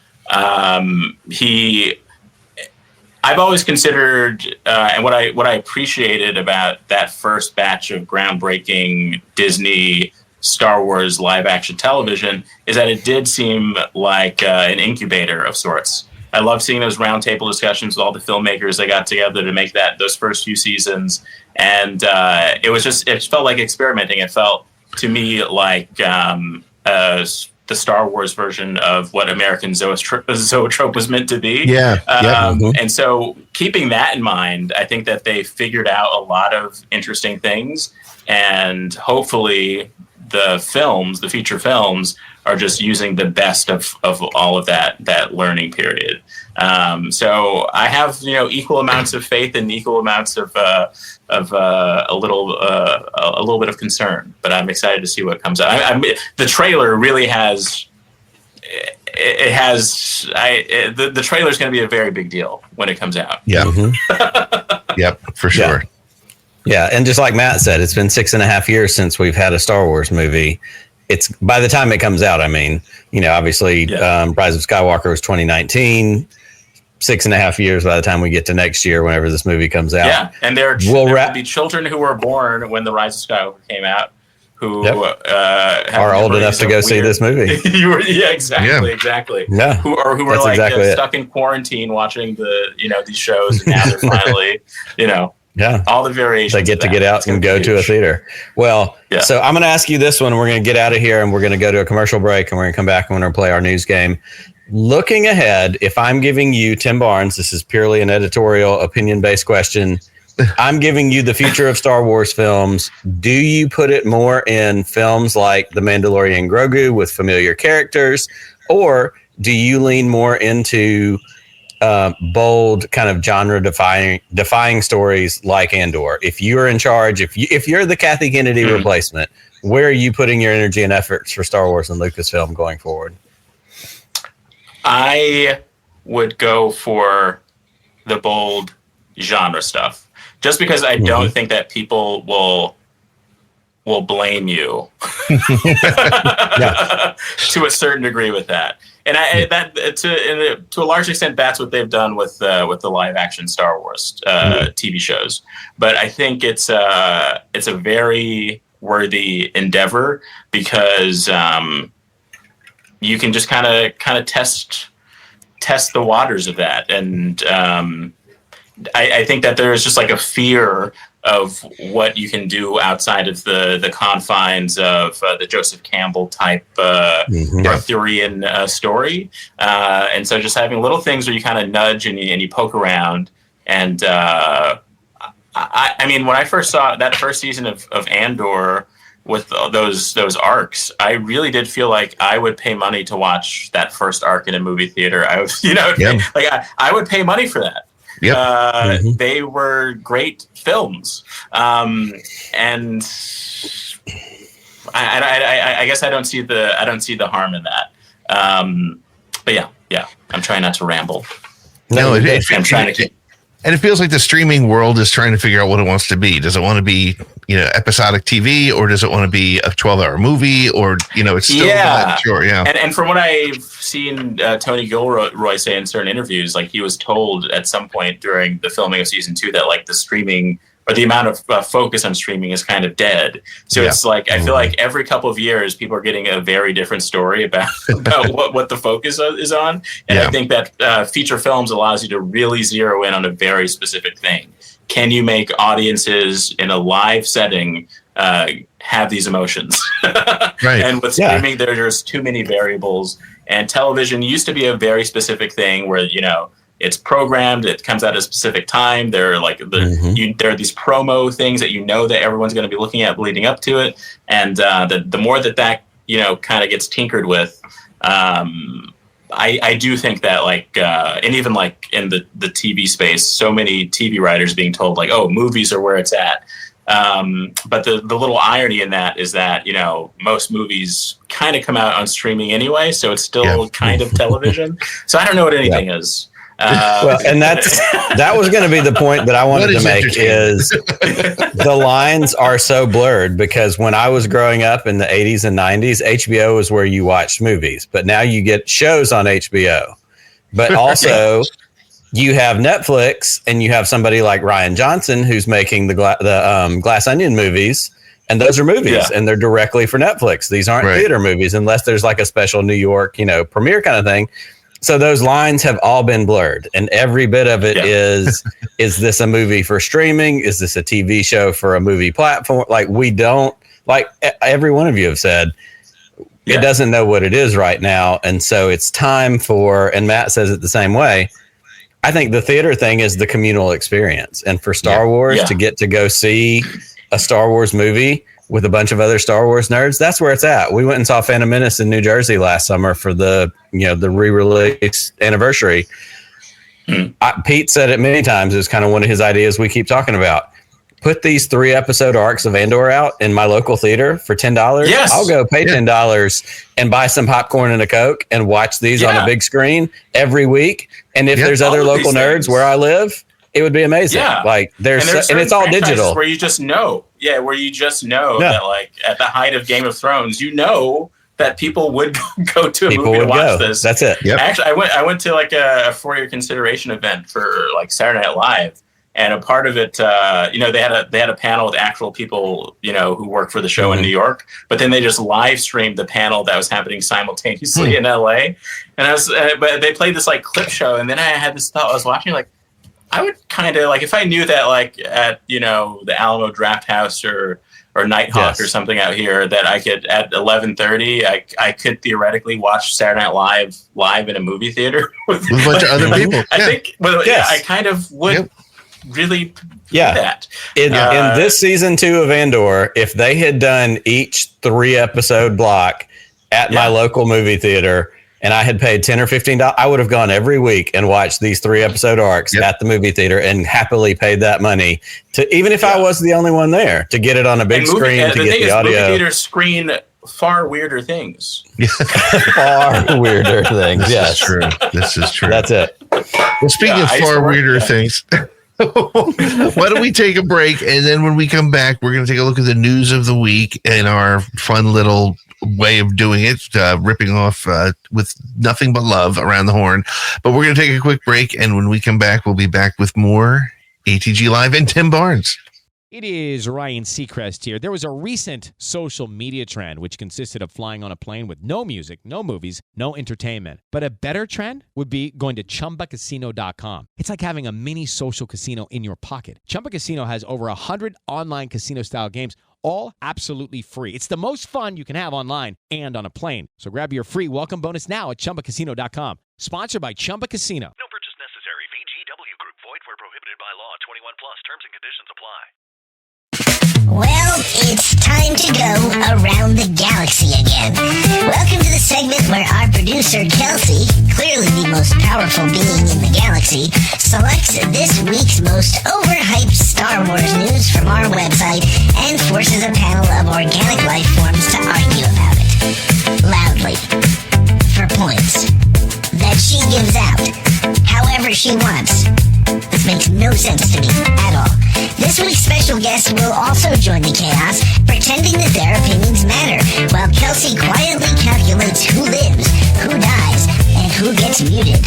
I've always considered, and what I appreciated about that first batch of groundbreaking Disney Star Wars live action television is that it did seem like an incubator of sorts. I love seeing those roundtable discussions with all the filmmakers that got together to make those first few seasons, and it felt like experimenting. It felt to me like the Star Wars version of what American Zoetrope was meant to be. And so keeping that in mind, I think that they figured out a lot of interesting things, and hopefully the feature films are just using the best of all of that learning period. So I have, equal amounts of faith and equal amounts of a little bit of concern, but I'm excited to see what comes out. The trailer really has. The trailer is going to be a very big deal when it comes out. Yeah. Yep, for sure. Yeah, and just like Matt said, it's been 6.5 years since we've had a Star Wars movie. It's by the time it comes out, I mean, obviously, Rise of Skywalker was 2019. 6.5 years by the time we get to next year, whenever this movie comes out. Yeah, and there will be children who were born when The Rise of Skywalker came out who are old enough to go see this movie. Exactly. Yeah, who were like stuck in quarantine watching these shows, and now they're finally, all the variations. They get to get out and go to a theater. Well, so I'm going to ask you this one. We're going to get out of here, and we're going to go to a commercial break, and we're going to come back and we're going to play our news game. Looking ahead, if I'm giving you, Tim Barnes, this is purely an editorial opinion-based question. I'm giving you the future of Star Wars films. Do you put it more in films like The Mandalorian Grogu with familiar characters, or do you lean more into bold, kind of genre-defying stories like Andor? If you're in charge, if you're the Kathy Kennedy replacement, where are you putting your energy and efforts for Star Wars and Lucasfilm going forward? I would go for the bold genre stuff, just because I don't think that people will blame you to a certain degree with that. And to a large extent, that's what they've done with the live action Star Wars TV shows. But I think it's a very worthy endeavor, because you can just kind of test the waters of that. And I think that there is just like a fear of what you can do outside of the confines of the Joseph Campbell type Arthurian story. And so just having little things where you kind of nudge and you poke around. And I mean, when I first saw that first season of Andor with those arcs, I really did feel like I would pay money to watch that first arc in a movie theater. I was, I would pay money for that. They were great films, and I guess I don't see the harm in that. But yeah, I'm trying not to ramble. No, I'm trying to keep. And it feels like the streaming world is trying to figure out what it wants to be. Does it want to be, episodic TV, or does it want to be a 12-hour movie, or, it's still not sure. Yeah. And from what I've seen Tony Gilroy say in certain interviews, like he was told at some point during the filming of season 2 that like the streaming or the amount of focus on streaming is kind of dead. So it's like, I feel like every couple of years, people are getting a very different story about what the focus is on. And I think that feature films allows you to really zero in on a very specific thing. Can you make audiences in a live setting have these emotions? Right. And with streaming, there's too many variables. And television used to be a very specific thing where, it's programmed. It comes at a specific time. There are there are these promo things that that everyone's going to be looking at leading up to it. And the more that kind of gets tinkered with, I do think that and even like in the TV space, so many TV writers being told like, oh, movies are where it's at. But the little irony in that is that most movies kind of come out on streaming anyway, so it's still kind of television. So I don't know what anything is. Well, and that was going to be the point that I wanted to make is the lines are so blurred, because when I was growing up in the 80s and 90s, HBO was where you watched movies, but now you get shows on HBO. But also you have Netflix, and you have somebody like Rian Johnson who's making the Glass Onion movies, and those are movies and they're directly for Netflix. These aren't theater movies unless there's like a special New York, premiere kind of thing. So those lines have all been blurred, and every bit of it is this a movie for streaming? Is this a TV show for a movie platform? Like, we don't, like every one of you have said, it doesn't know what it is right now. And so it's time for, and Matt says it the same way, I think the theater thing is the communal experience. And for Star Wars to get to go see a Star Wars movie with a bunch of other Star Wars nerds, that's where it's at. We went and saw Phantom Menace in New Jersey last summer for the re-release anniversary. Pete said it many times. It was kind of one of his ideas we keep talking about. Put these 3-episode arcs of Andor out in my local theater for $10. Yes. I'll go pay $10 and buy some popcorn and a Coke and watch these on a big screen every week. And if there's other local nerds where I live, it would be amazing. Yeah. Like and it's all digital where you just know. Yeah, where you just know that like at the height of Game of Thrones, that people would go to a movie to watch this. That's it. Yep. Actually, I went to like a for-your consideration event for like Saturday Night Live, and a part of it, they had a panel with actual people, who work for the show in New York, but then they just live streamed the panel that was happening simultaneously in LA, and but they played this like clip show, and then I had this thought I was watching like, I would kind of like if I knew that like at the Alamo Draft House or Nighthawk or something out here that I could at 11:30 I could theoretically watch Saturday Night live in a movie theater with a bunch of other people. I think I kind of would really do that. In this season 2 of Andor, if they had done each 3-episode block at my local movie theater, and I had paid $10 or $15, I would have gone every week and watched these 3-episode arcs at the movie theater and happily paid that money to, even if I was the only one there, to get it on a big screen to get the audio. Movie theaters screen far weirder things. Far weirder things. Yes, This is true. That's it. Well, speaking of far weirder things, why don't we take a break, and then when we come back, we're going to take a look at the news of the week and our fun little way of doing it, ripping off with nothing but love around the horn. But we're going to take a quick break, and when we come back, we'll be back with more ATG Live and Tim Barnes. It is Ryan Seacrest here. There was a recent social media trend which consisted of flying on a plane with no music, no movies, no entertainment. But a better trend would be going to ChumbaCasino.com. It's like having a mini social casino in your pocket. Chumba Casino has over 100 online casino-style games, all absolutely free. It's the most fun you can have online and on a plane. So grab your free welcome bonus now at ChumbaCasino.com. Sponsored by Chumba Casino. No purchase necessary. VGW Group. Void where prohibited by law. 21 plus. Terms and conditions apply. Well, it's time to go around the galaxy again. Welcome to the segment where our producer, Kelsey, clearly the most powerful being in the galaxy, selects this week's most overhyped Star Wars news from our website and forces a panel of organic life forms to argue about it. Loudly. For points. That she gives out. However she wants. This makes no sense to me at all. This week's special guest will also join the chaos, pretending that their opinions matter, while Kelsey quietly calculates who lives, who dies, and who gets muted.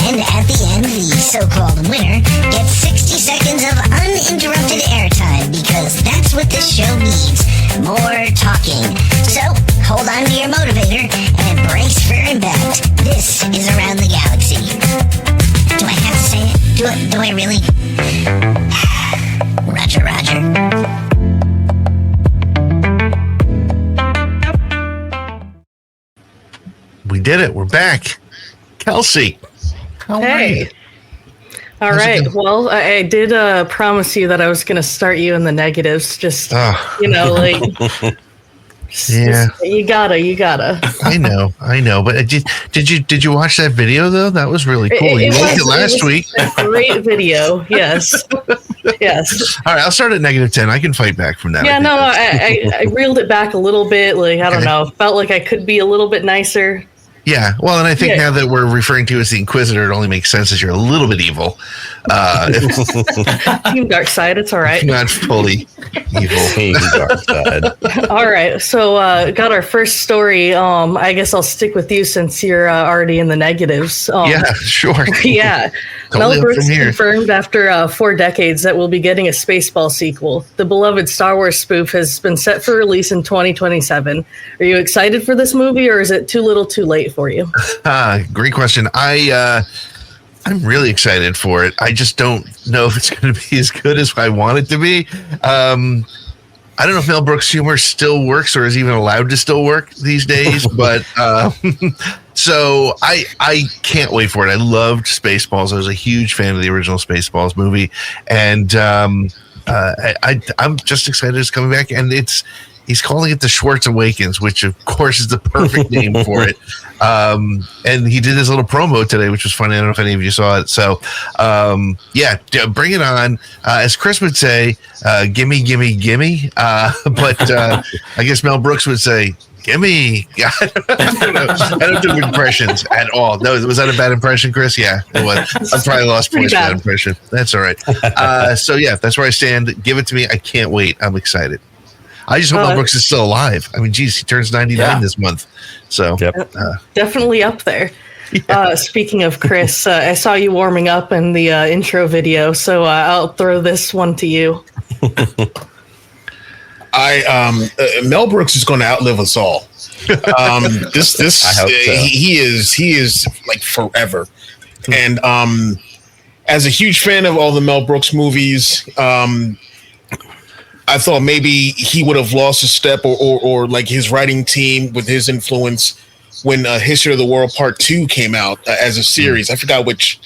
And at the end, the so-called winner gets 60 seconds of uninterrupted airtime, because that's what this show needs. More talking. So, hold on to your motivator and brace for impact. This is Around the Galaxy. Do I have to say it? Do I really? Roger. We did it. We're back. Kelsey. How are you? All right. Well, I did promise you that I was going to start you in the negatives. Just, yeah. You gotta. I know. But did you watch that video though? That was really cool. You liked it last week. A great video. Yes. Yes. All right. I'll start at -10. I can fight back from that. Yeah. I reeled it back a little bit. Like, I don't know. Felt like I could be a little bit nicer. Yeah, well, and I think now that we're referring to you as the Inquisitor, it only makes sense that you're a little bit evil. Team Dark Side, it's all right. Not fully evil. Team Dark Side. All right, so got our first story. I guess I'll stick with you since you're already in the negatives. Yeah, sure. Yeah. Totally Mel Brooks confirmed after 4 decades that we'll be getting a Spaceball sequel. The beloved Star Wars spoof has been set for release in 2027. Are you excited for this movie, or is it too little too late for you? Great question. I'm really excited for it. I just don't know if it's going to be as good as I want it to be. I don't know if Mel Brooks' humor still works or is even allowed to still work these days, but so I can't wait for it. I loved Spaceballs. I was a huge fan of the original Spaceballs movie, and I'm just excited it's coming back. And he's calling it The Schwartz Awakens, which of course is the perfect name for it. And he did his little promo today, which was funny. I don't know if any of you saw it. So, bring it on. As Chris would say, gimme, gimme, gimme. But I guess Mel Brooks would say, gimme. I don't do impressions at all. No, was that a bad impression, Chris? Yeah, it was. I probably lost points for that impression. That's all right. So, that's where I stand. Give it to me. I can't wait. I'm excited. I just hope Mel Brooks is still alive. I mean, geez, he turns 99 this month. So definitely up there. Yeah. Speaking of Chris, I saw you warming up in the intro video, so I'll throw this one to you. Mel Brooks is going to outlive us all. This I hope so. He is like forever. And as a huge fan of all the Mel Brooks movies, I thought maybe he would have lost a step or like his writing team with his influence when History of the World Part 2 came out as a series. I forgot which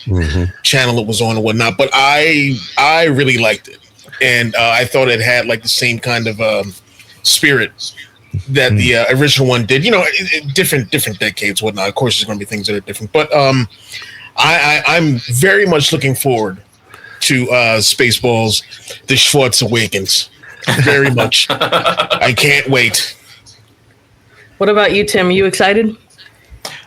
channel it was on or whatnot, but I really liked it. And I thought it had like the same kind of spirit that the original one did. You know, different decades, whatnot. Of course, there's going to be things that are different. But I'm very much looking forward to Spaceballs, The Schwartz Awakens. Very much. I can't wait. What about you, Tim? Are you excited?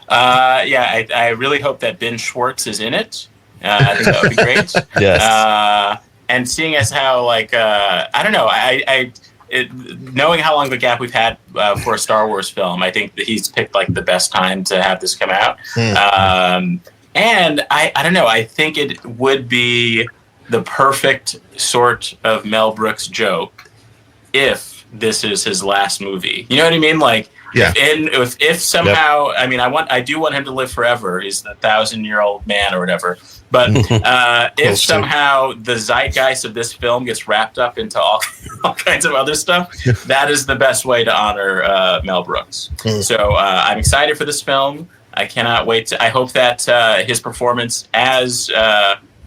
I really hope that Ben Schwartz is in it. I think that would be great. Yes. And seeing as how, like, I don't know, knowing how long the gap we've had for a Star Wars film, I think that he's picked, like, the best time to have this come out. And I don't know, I think it would be the perfect sort of Mel Brooks joke if this is his last movie. You know what I mean? Like, if somehow, I mean, I do want him to live forever. He's the 1,000-year-old man or whatever. But if somehow the zeitgeist of this film gets wrapped up into all kinds of other stuff, that is the best way to honor Mel Brooks. So I'm excited for this film. I cannot wait. I hope that his performance as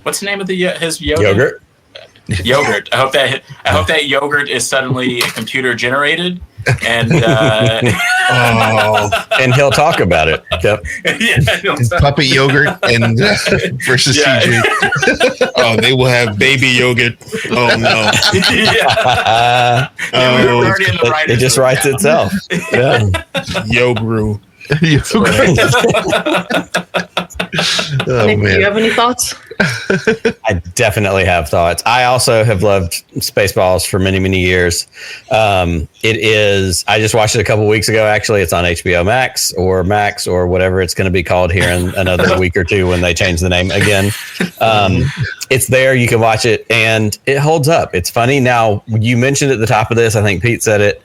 what's the name of his yogurt? Yogurt. I hope that yogurt is suddenly computer generated, and and he'll talk about it. Yep. Puppet yogurt and versus CG. Oh, they will have baby yogurt. Oh no! It just writes itself. Yeah. Yoguru. Nick, do you have any thoughts? I definitely have thoughts. I also have loved Spaceballs for many, many years. It is. I just watched it a couple weeks ago. Actually, it's on HBO Max or whatever it's going to be called here in another week or two when they change the name again. It's there. You can watch it, and it holds up. It's funny. Now, you mentioned at the top of this, I think Pete said it.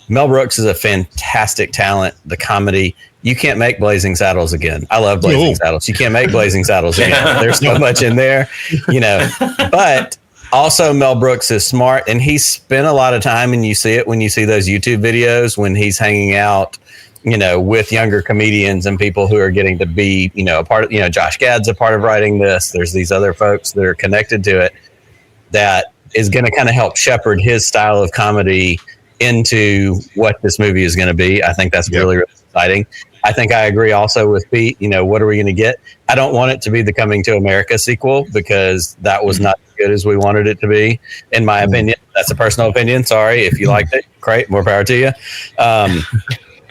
Mel Brooks is a fantastic talent. The comedy. You can't make Blazing Saddles again. I love Blazing Saddles. You can't make Blazing Saddles again. There's so much in there, you know. But also Mel Brooks is smart, and he spent a lot of time, and you see it when you see those YouTube videos when he's hanging out, you know, with younger comedians and people who are getting to be, you know, a part of, you know, Josh Gad's a part of writing this. There's these other folks that are connected to it that is going to kind of help shepherd his style of comedy into what this movie is going to be. I think that's really, really exciting. I think I agree also with Pete. You know, what are we going to get? I don't want it to be the Coming to America sequel because that was not as good as we wanted it to be, in my opinion. That's a personal opinion. Sorry. If you liked it, great. More power to you.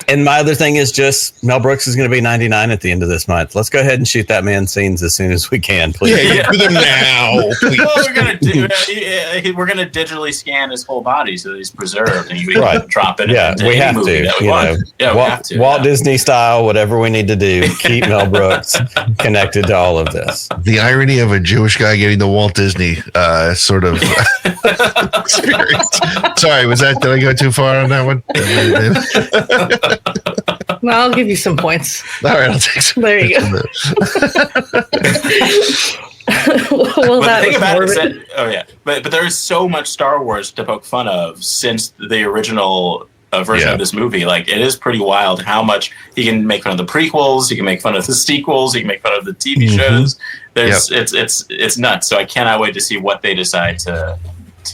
And my other thing is just Mel Brooks is going to be 99 at the end of this month. Let's go ahead and shoot that man's scenes as soon as we can, please. Yeah, do them now. Please. Well, we're gonna digitally scan his whole body so that he's preserved, and we can drop it. Yeah, we have to. We have to. Walt Disney style, whatever we need to do, keep Mel Brooks connected to all of this. The irony of a Jewish guy getting the Walt Disney sort of experience. Sorry, did I go too far on that one? No, I'll give you some points. All right, I'll take some. There you go. Well, but the thing about it is that, but there is so much Star Wars to poke fun of since the original version of this movie. Like, it is pretty wild how much he can make fun of the prequels, he can make fun of the sequels, he can make fun of the TV shows. It's nuts. So I cannot wait to see what they decide to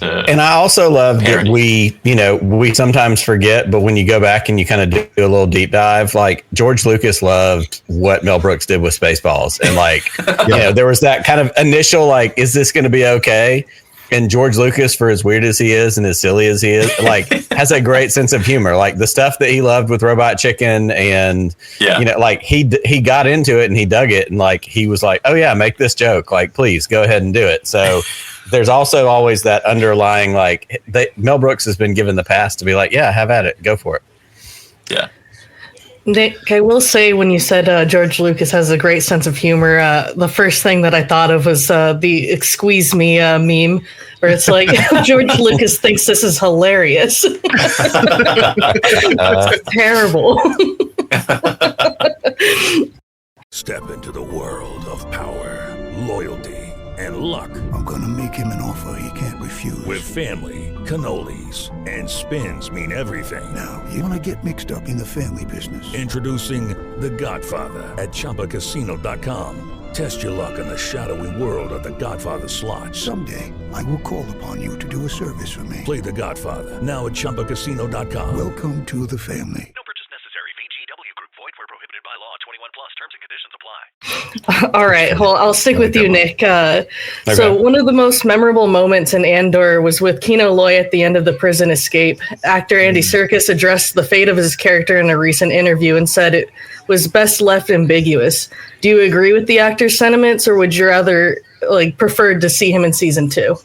And I also love that we sometimes forget, but when you go back and you kind of do a little deep dive, like George Lucas loved what Mel Brooks did with Spaceballs. And like, there was that kind of initial, like, is this going to be okay? And George Lucas, for as weird as he is and as silly as he is, like, has a great sense of humor. Like the stuff that he loved with Robot Chicken, and like he got into it and he dug it, and like he was like, "Oh yeah, make this joke. Like, please go ahead and do it." So there's also always that underlying, like, Mel Brooks has been given the pass to be like, "Yeah, have at it, go for it." Yeah. Nick, I will say, when you said George Lucas has a great sense of humor, the first thing that I thought of was the "Squeeze Me" meme, where it's like George Lucas thinks this is hilarious. It's terrible. Step into the world of power, loyalty, and luck. I'm gonna make him an offer he can't refuse. With family, cannolis, and spins mean everything. Now, you wanna get mixed up in the family business. Introducing The Godfather at ChumbaCasino.com. Test your luck in the shadowy world of The Godfather slot. Someday, I will call upon you to do a service for me. Play The Godfather now at ChumbaCasino.com. Welcome to the family. No purchase necessary. VGW Group. Void where prohibited by law. 21 plus. Terms and conditions apply. All right. Well, I'll stick with you, Nick. So one of the most memorable moments in Andor was with Kino Loy at the end of the prison escape. Actor Andy Serkis addressed the fate of his character in a recent interview and said it was best left ambiguous. Do you agree with the actor's sentiments, or would you rather preferred to see him in season 2?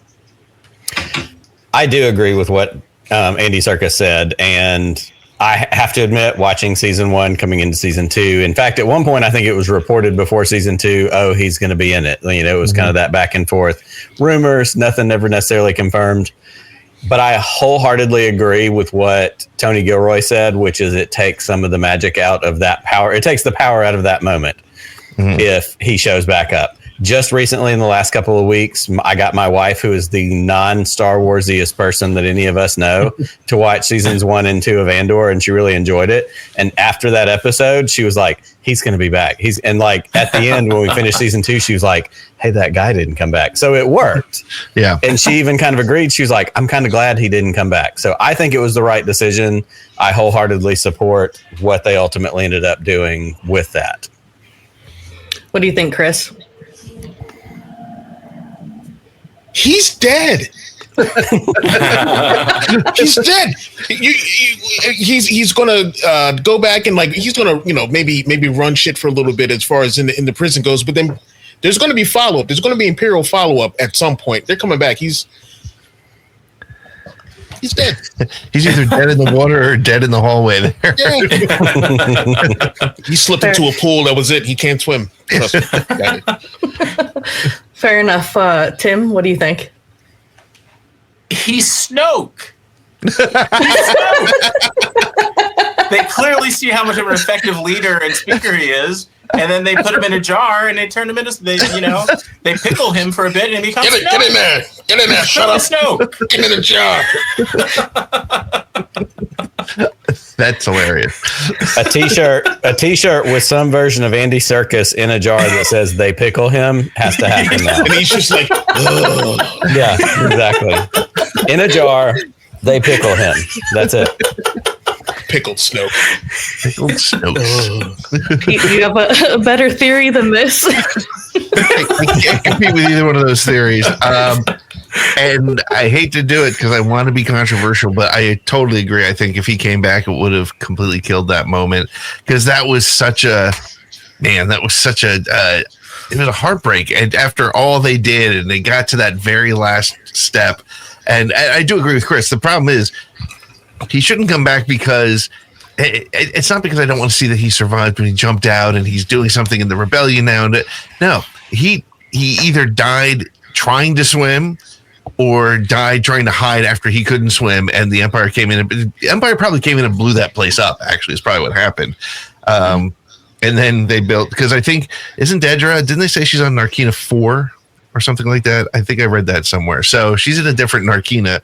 I do agree with what Andy Serkis said, and I have to admit, watching season 1 coming into season 2. In fact, at one point, I think it was reported before season 2, he's going to be in it. It was kind of that back and forth rumors, nothing ever necessarily confirmed. But I wholeheartedly agree with what Tony Gilroy said, which is it takes some of the magic out of that power. It takes the power out of that moment if he shows back up. Just recently, in the last couple of weeks, I got my wife, who is the non-Star Warsiest person that any of us know, to watch seasons 1 and 2 of Andor, and she really enjoyed it. And after that episode, she was like, "He's going to be back." And like at the end, when we finished season 2, she was like, "Hey, that guy didn't come back." So it worked. Yeah. And she even kind of agreed. She was like, "I'm kind of glad he didn't come back." So I think it was the right decision. I wholeheartedly support what they ultimately ended up doing with that. What do you think, Chris? He's dead. He's dead. He's gonna go back and he's gonna maybe run shit for a little bit as far as in the prison goes. But then there's gonna be follow up. There's gonna be Imperial follow up at some point. They're coming back. He's dead. He's either dead in the water or dead in the hallway there. Yeah. He slipped into a pool. That was it. He can't swim. Got it. Fair enough. Tim, what do you think? He's Snoke. They clearly see how much of an effective leader and speaker he is, and then they put him in a jar and they turn him into they pickle him for a bit and he becomes Snoke. Get in there! Get in there! Shut up! Snoke! Get in the jar! That's hilarious. A t-shirt with some version of Andy Serkis in a jar that says "they pickle him" has to happen now. And he's just like, ugh. Yeah, exactly. In a jar, they pickle him. That's it. Pickled Snoke. Pickled Snoke. You have a better theory than this? I can't compete with either one of those theories. And I hate to do it because I want to be controversial, but I totally agree. I think if he came back, it would have completely killed that moment, because that was such a it was a heartbreak. And after all they did, and they got to that very last step, and I do agree with Chris. The problem is he shouldn't come back, because it's not because I don't want to see that he survived when he jumped out and he's doing something in the rebellion now. No, he either died trying to swim or died trying to hide after he couldn't swim, and the Empire came in. The Empire probably came in and blew that place up, actually, is probably what happened. And then they built, because I think, isn't Dedra, didn't they say she's on Narkina 4 or something like that? I think I read that somewhere. So she's in a different Narkina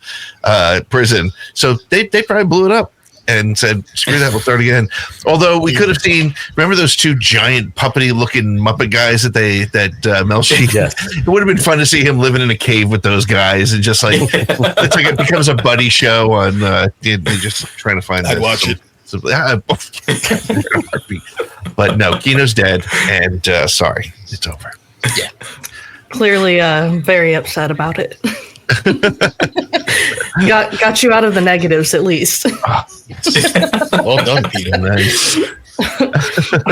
prison. So they probably blew it up. and said, screw that, we'll start again. Although we could have seen, remember those two giant puppety looking Muppet guys that Mel Sheik? Yes. It would have been fun to see him living in a cave with those guys and just like, it's like it becomes a buddy show on, they're just trying to find I'd watch it. But no, Kino's dead, and sorry, it's over. Yeah. Clearly very upset about it. got you out of the negatives at least. Well done, Peter. Nice.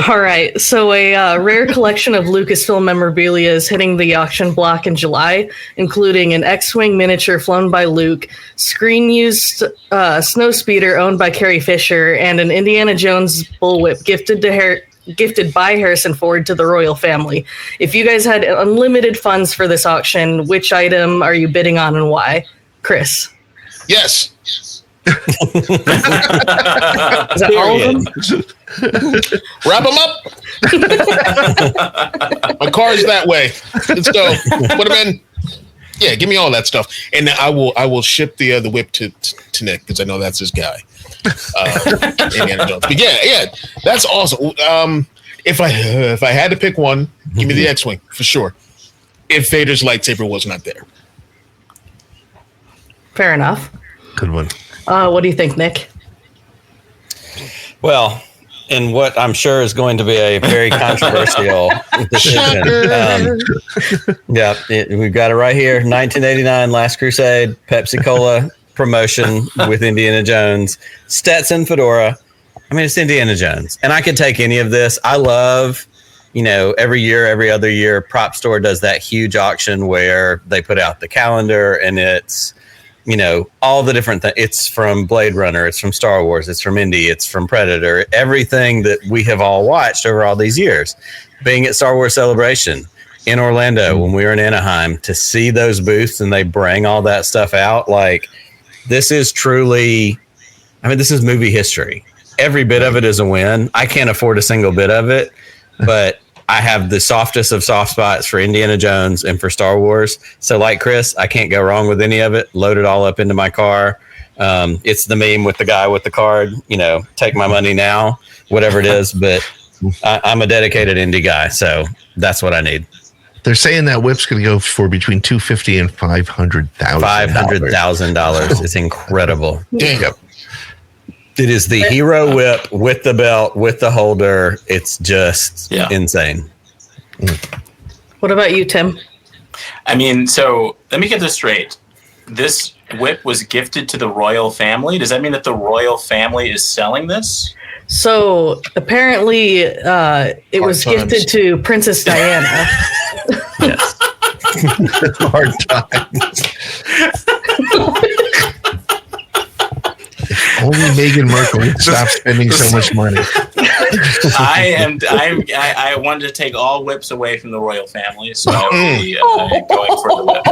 All right, so a rare collection of Lucasfilm memorabilia is hitting the auction block in July, including an X-Wing miniature flown by Luke, screen-used snowspeeder owned by Carrie Fisher, and an Indiana Jones bullwhip gifted by Harrison Ford to the royal family. If you guys had unlimited funds for this auction, which item are you bidding on and why? Chris? Yes. Is that all of them? Wrap them up. My car's that way. Let's go. Put them in. Yeah, give me all that stuff, and I will ship the whip to Nick because I know that's his guy. Indiana Jones. But yeah, that's awesome. If I had to pick one, give me the X-Wing for sure. If Vader's lightsaber was not there. Fair enough. Good one. What do you think, Nick? Well, in what I'm sure is going to be a very controversial decision. We've got it right here. 1989 Last Crusade, Pepsi Cola promotion with Indiana Jones, Stetson fedora. I mean, it's Indiana Jones. And I could take any of this. I love, every other year, Prop Store does that huge auction where they put out the calendar and it's, all the different things. It's from Blade Runner, it's from Star Wars, it's from Indy, it's from Predator, everything that we have all watched over all these years. Being at Star Wars Celebration in Orlando when we were in Anaheim, to see those booths and they bring all that stuff out, like, this is truly, this is movie history. Every bit of it is a win. I can't afford a single bit of it, but I have the softest of soft spots for Indiana Jones and for Star Wars. So like Chris, I can't go wrong with any of it. Load it all up into my car. It's the meme with the guy with the card, take my money now, whatever it is. But I'm a dedicated Indy guy, so that's what I need. They're saying that whip's going to go for between $250,000 and $500,000. $500,000. It's incredible. Damn. Yep. It is the hero whip with the belt, with the holder. It's just insane. What about you, Tim? So let me get this straight. This whip was gifted to the royal family. Does that mean that the royal family is selling this? So apparently it was gifted to Princess Diana. Yes. Hard times. Only Meghan Markle would stop spending so much money. I wanted to take all whips away from the royal family, so I would be going for the whip.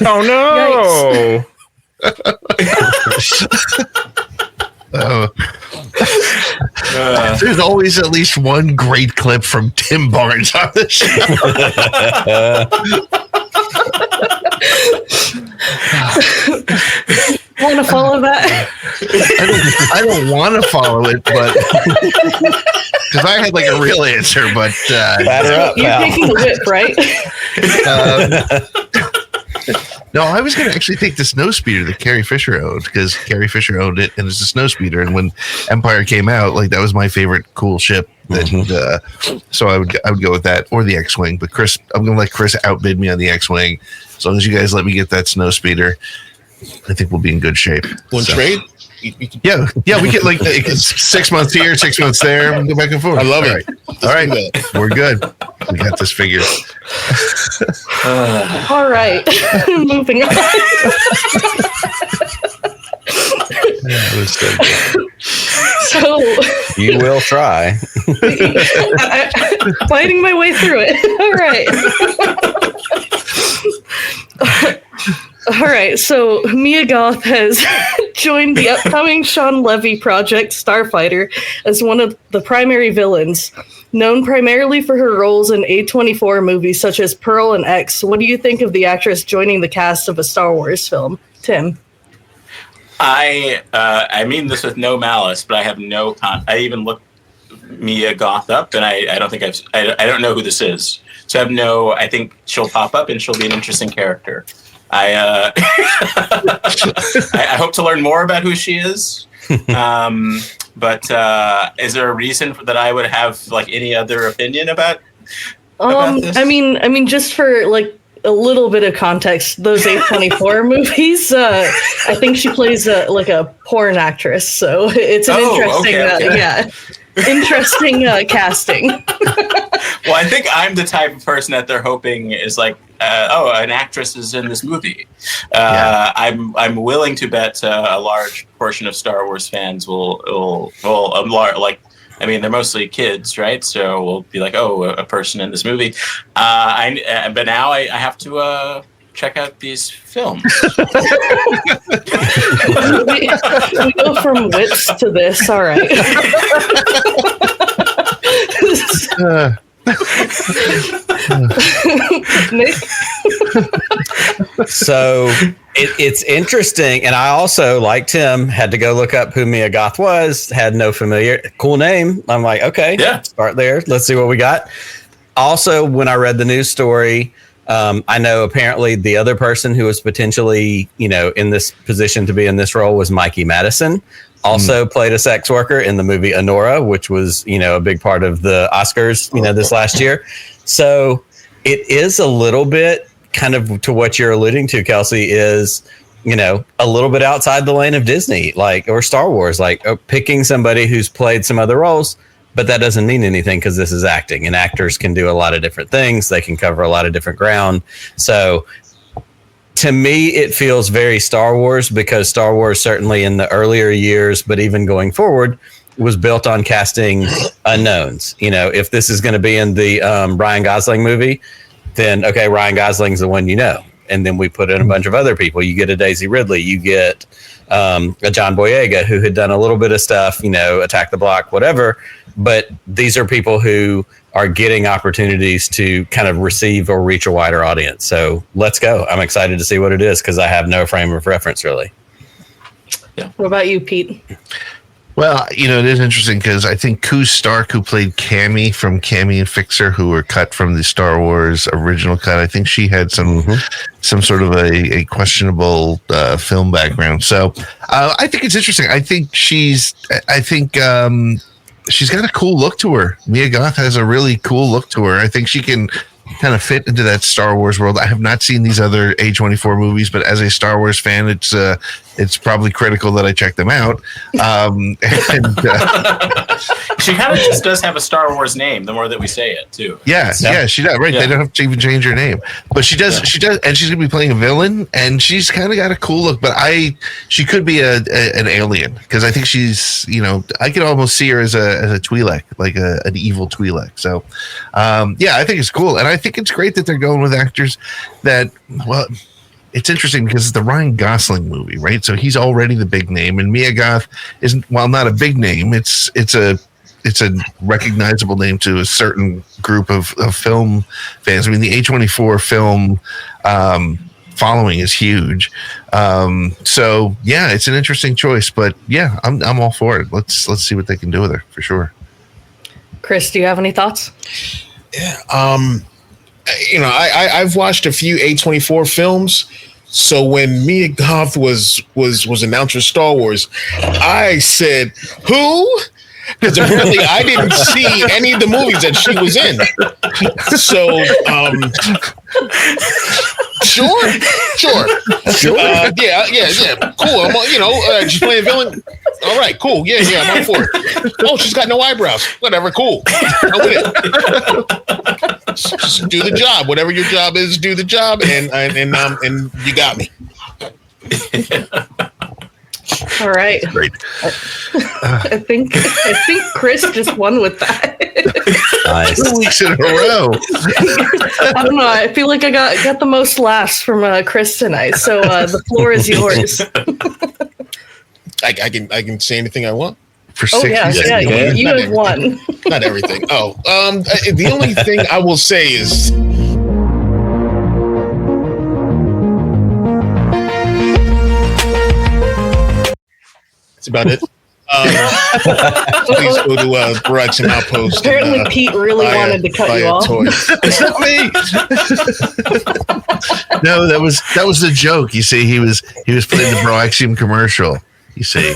Oh no! There's always at least one great clip from Tim Barnes on the show. Want to follow that? I don't want to follow it, but because I had like a real answer, but you're taking the whip, right? No, I was going to actually take the snowspeeder that Carrie Fisher owned, because Carrie Fisher owned it and it's a snowspeeder. And when Empire came out, like, that was my favorite cool ship. So I would go with that, or the X-Wing. But Chris, I'm going to let Chris outbid me on the X-Wing. As long as you guys let me get that snowspeeder, I think we'll be in good shape. One trade? Yeah, we get like 6 months here, 6 months there, and go back and forth. I love it. All right, we're good. We got this figured. All right, moving on. So you will try. Fighting my way through it. All right. All right, so Mia Goth has joined the upcoming Sean Levy project Starfighter as one of the primary villains. Known primarily for her roles in A24 movies such as Pearl and X, what do you think of the actress joining the cast of a Star Wars film? Tim? I mean this with no malice, but I have no I even looked Mia Goth up, and I don't think I don't know who this is. So I think she'll pop up and she'll be an interesting character. I hope to learn more about who she is. But is there a reason that I would have like any other opinion about this? I mean, just for like a little bit of context, those A24 movies, I think she plays like a porn actress, so it's an interesting interesting casting. Well, I think I'm the type of person that they're hoping is like, an actress is in this movie. I'm willing to bet a large portion of Star Wars fans will like. I mean, they're mostly kids, right? So we'll be like, a person in this movie. But now I have to check out these films. we go from wits to this. All right. So it's interesting, and I also, like Tim, had to go look up who Mia Goth was. Had no cool name. I'm like, okay, start there. Let's see what we got. Also, when I read the news story, I know apparently the other person who was potentially, in this position to be in this role was Mikey Madison. Also played a sex worker in the movie Honora, which was, a big part of the Oscars, this last year. So it is a little bit kind of to what you're alluding to, Kelsey, is, a little bit outside the lane of Disney, or Star Wars, picking somebody who's played some other roles. But that doesn't mean anything because this is acting, and actors can do a lot of different things. They can cover a lot of different ground. So to me, it feels very Star Wars because Star Wars, certainly in the earlier years, but even going forward, was built on casting unknowns. If this is going to be in the Ryan Gosling movie, then, okay, Ryan Gosling's the one and then we put in a bunch of other people. You get a Daisy Ridley, you get a John Boyega who had done a little bit of stuff, Attack the Block, whatever. But these are people who are getting opportunities to kind of receive or reach a wider audience. So let's go. I'm excited to see what it is because I have no frame of reference, really. Yeah. What about you, Pete? Well, it is interesting because I think Koo Stark, who played Cammy from Cammy and Fixer, who were cut from the Star Wars original cut, I think she had some sort of a questionable film background. So I think it's interesting. I think she's got a cool look to her. Mia Goth has a really cool look to her. I think she can kind of fit into that Star Wars world. I have not seen these other A24 movies, but as a Star Wars fan, it's probably critical that I check them out. She kind of just does have a Star Wars name. The more that we say it, too. Yeah, she does. Right, they don't have to even change her name, but she does. She does, and she's gonna be playing a villain, and she's kind of got a cool look. But she could be an alien because I think she's, I could almost see her as a Twi'lek, like an evil Twi'lek. So, I think it's cool, and I think it's great that they're going with actors that, well, it's interesting because it's the Ryan Gosling movie, right? So he's already the big name, and Mia Goth isn't, while not a big name, it's a recognizable name to a certain group of film fans. I mean, the A24 film following is huge. So yeah, it's an interesting choice, but yeah, I'm all for it. Let's see what they can do with her for sure. Chris, do you have any thoughts? Yeah. I've watched a few A24 films. So when Mia Goth was announced for Star Wars, I said, who? Because apparently I didn't see any of the movies that she was in. So, sure. Yeah. Cool. She's playing a villain. All right, cool. Yeah, I'm on for it. Oh, she's got no eyebrows. Whatever, cool. I'm with it. Just do the job. Whatever your job is, do the job, and you got me. All right. Great. I think Chris just won with that. Nice. 2 weeks in a row. I don't know. I feel like I got the most laughs from Chris tonight. So the floor is yours. I can say anything I want. For 60 yeah. You have won. Not everything. The only thing I will say is. That's about it. Please go to Barack's and Outpost. Apparently, Pete really wanted to cut you off. It's not me. No, that was the joke. You see, he was playing the Broaxium commercial. You see,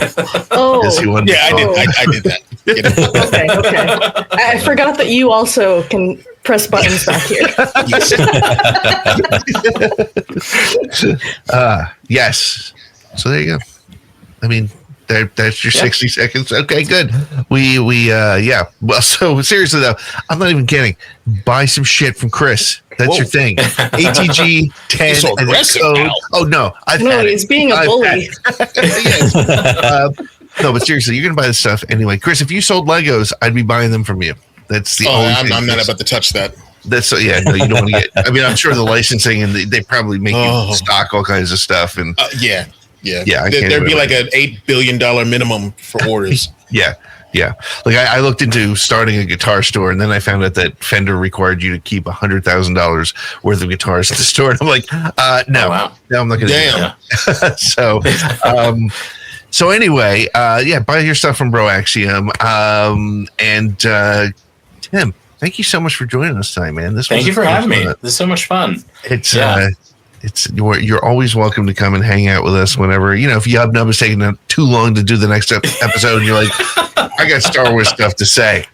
oh, I did that. Okay. I forgot that you also can press buttons back here. Yes. So there you go. I mean, that's your 60 seconds. Okay, good. Yeah. Well, so seriously though, I'm not even kidding. Buy some shit from Chris. That's your thing. ATG 10 so and the code. now. Oh no, he's being a bully. No, but seriously, you're gonna buy this stuff anyway. Chris, if you sold Legos, I'd be buying them from you. That's the only thing. I'm not about to touch that. That's no, you don't want to get. I mean, I'm sure the licensing and they probably make you stock all kinds of stuff and yeah. There'd be like an $8 billion minimum for orders. Yeah. Like I looked into starting a guitar store, and then I found out that Fender required you to keep $100,000 worth of guitars to store. And I'm like, no, I'm not going to do that. So anyway, buy your stuff from Broaxium. And Tim, thank you so much for joining us tonight, man. Thank you for having me. This is so much fun. You're always welcome to come and hang out with us whenever, if YubNub is taking too long to do the next episode and you're like, I got Star Wars stuff to say,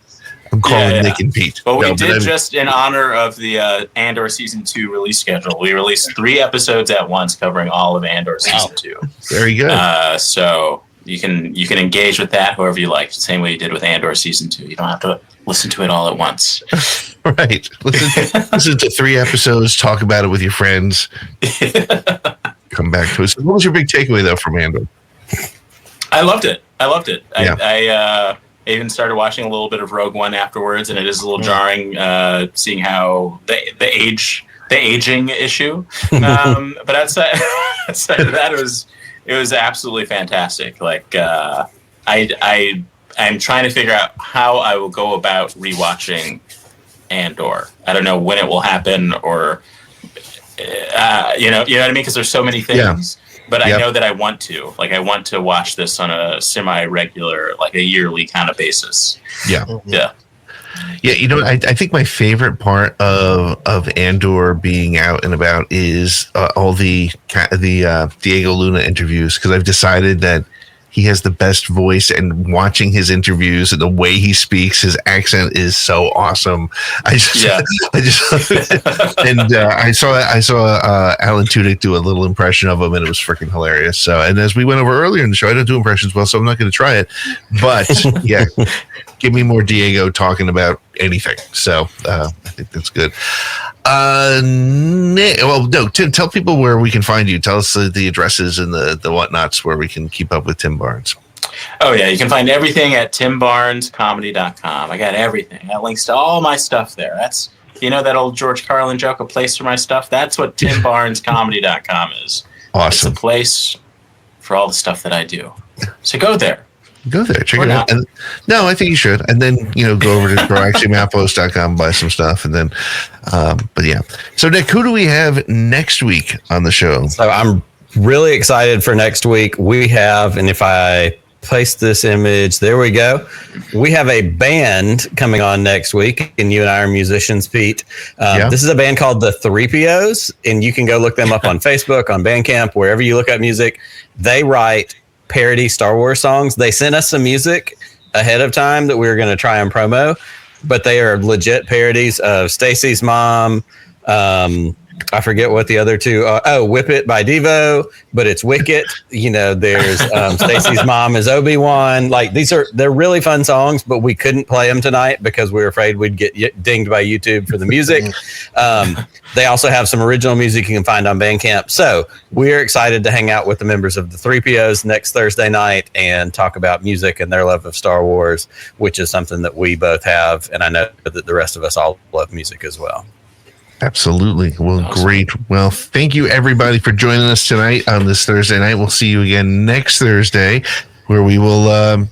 I'm calling Nick and Pete. But we did just in honor of the Andor Season 2 release schedule, we released 3 episodes at once covering all of Andor Season 2. Very good. So you can engage with that however you like, the same way you did with Andor Season 2. You don't have to listen to it all at once. Right. Listen to 3 episodes, talk about it with your friends. Come back to us. What was your big takeaway, though, from Andor? I loved it. Yeah. I even started watching a little bit of Rogue One afterwards, and it is a little jarring seeing how the aging issue. But outside of that, it was absolutely fantastic. Like I'm trying to figure out how I will go about rewatching Andor. I don't know when it will happen, or you know what I mean? Because there's so many things. Yeah. But I know that I want to. Like, I want to watch this on a semi-regular, like a yearly kind of basis. Yeah. Yeah. Yeah, I think my favorite part of Andor being out and about is all the Diego Luna interviews, because I've decided that he has the best voice, and watching his interviews and the way he speaks, his accent is so awesome. I saw Alan Tudyk do a little impression of him, and it was freaking hilarious. So, and as we went over earlier in the show, I don't do impressions well, so I'm not going to try it. But yeah, give me more Diego talking about anything. So I think that's good. Tim, tell people where we can find you. Tell us the addresses and the whatnots where we can keep up with Tim Barnes. Oh, yeah. You can find everything at timbarnescomedy.com. I got everything. I got links to all my stuff there. That's, that old George Carlin joke, a place for my stuff? That's what timbarnescomedy.com is. Awesome. It's a place for all the stuff that I do. So go there. Go there, check it out. And, no, I think you should. And then, go over to proactiveoutpost.com, buy some stuff. And then, but yeah. So, Nick, who do we have next week on the show? So I'm really excited for next week. We have, and if I place this image, there we go. We have a band coming on next week, and you and I are musicians, Pete. This is a band called the 3POs, and you can go look them up on Facebook, on Bandcamp, wherever you look up music. They write parody Star Wars songs. They sent us some music ahead of time that we were going to try and promo, but they are legit parodies of Stacy's mom, I forget what the other two Whip It by Devo, but it's Wicket. There's Stacy's Mom is Obi-Wan. Like they're really fun songs, but we couldn't play them tonight because we were afraid we'd get dinged by YouTube for the music. They also have some original music you can find on Bandcamp. So we're excited to hang out with the members of the 3POs next Thursday night and talk about music and their love of Star Wars, which is something that we both have. And I know that the rest of us all love music as well. Absolutely. Well, awesome. Great. Well, thank you everybody for joining us tonight on this Thursday night. We'll see you again next Thursday, where we will,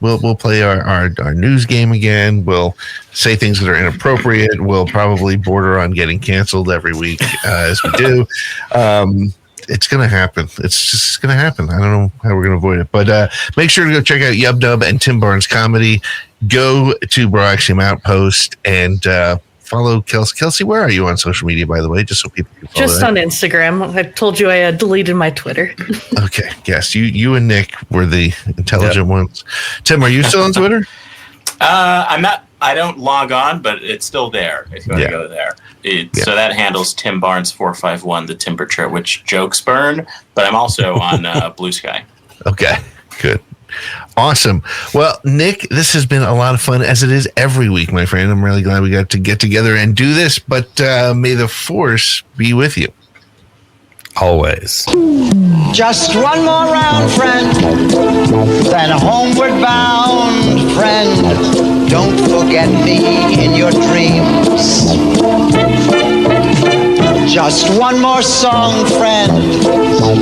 we'll play our news game again. We'll say things that are inappropriate. We'll probably border on getting canceled every week as we do. It's going to happen. It's just going to happen. I don't know how we're going to avoid it. But make sure to go check out YubNub and Tim Barnes Comedy. Go to Broaxium Outpost and follow Kelsey. Kelsey, where are you on social media, by the way? Just so people can follow Just that. on Instagram. I told you I deleted my Twitter. Okay. Yes. You and Nick were the intelligent ones. Tim, are you still on Twitter? I'm not. I don't log on, but it's still there if you want to go there. So that handles Tim Barnes 451, the temperature, which jokes burn. But I'm also on Blue Sky. Okay. Good. Awesome. Well, Nick, this has been a lot of fun, as it is every week, my friend. I'm really glad we got to get together and do this, but may the Force be with you. Always. Just one more round, friend, then homeward bound, friend. Don't forget me in your dreams. Just one more song, friend,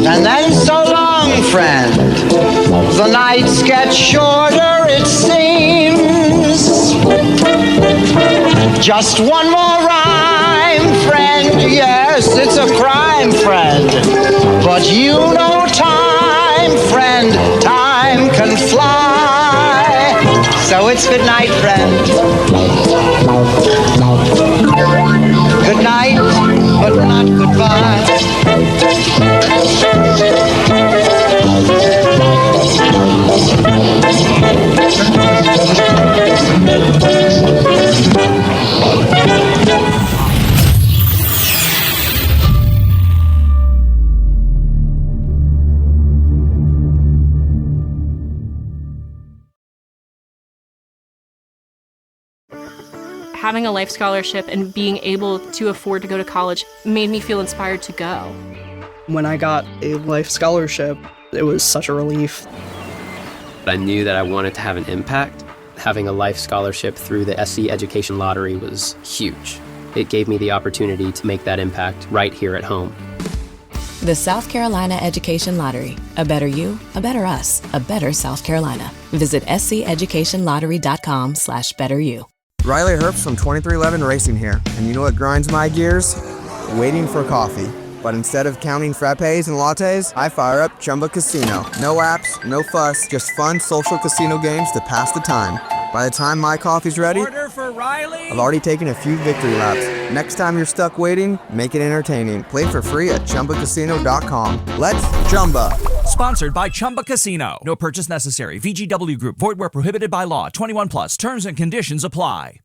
and then so long, friend. The nights get shorter, it seems. Just one more rhyme, friend. Yes, it's a crime, friend. But you know time, friend. Time can fly. So it's good night, friend. Good night, but not goodbye. Having a life scholarship and being able to afford to go to college made me feel inspired to go. When I got a life scholarship, it was such a relief. I knew that I wanted to have an impact. Having a life scholarship through the SC Education Lottery was huge. It gave me the opportunity to make that impact right here at home. The South Carolina Education Lottery. A better you, a better us, a better South Carolina. Visit sceducationlottery.com/betteryou. Riley Herbst from 2311 Racing here, and you know what grinds my gears? Waiting for coffee. But instead of counting frappes and lattes, I fire up Chumba Casino. No apps, no fuss, just fun social casino games to pass the time. By the time my coffee's ready, Order for Riley. I've already taken a few victory laps. Next time you're stuck waiting, make it entertaining. Play for free at ChumbaCasino.com. Let's Chumba. Sponsored by Chumba Casino. No purchase necessary. VGW Group. Void where prohibited by law. 21 plus. Terms and conditions apply.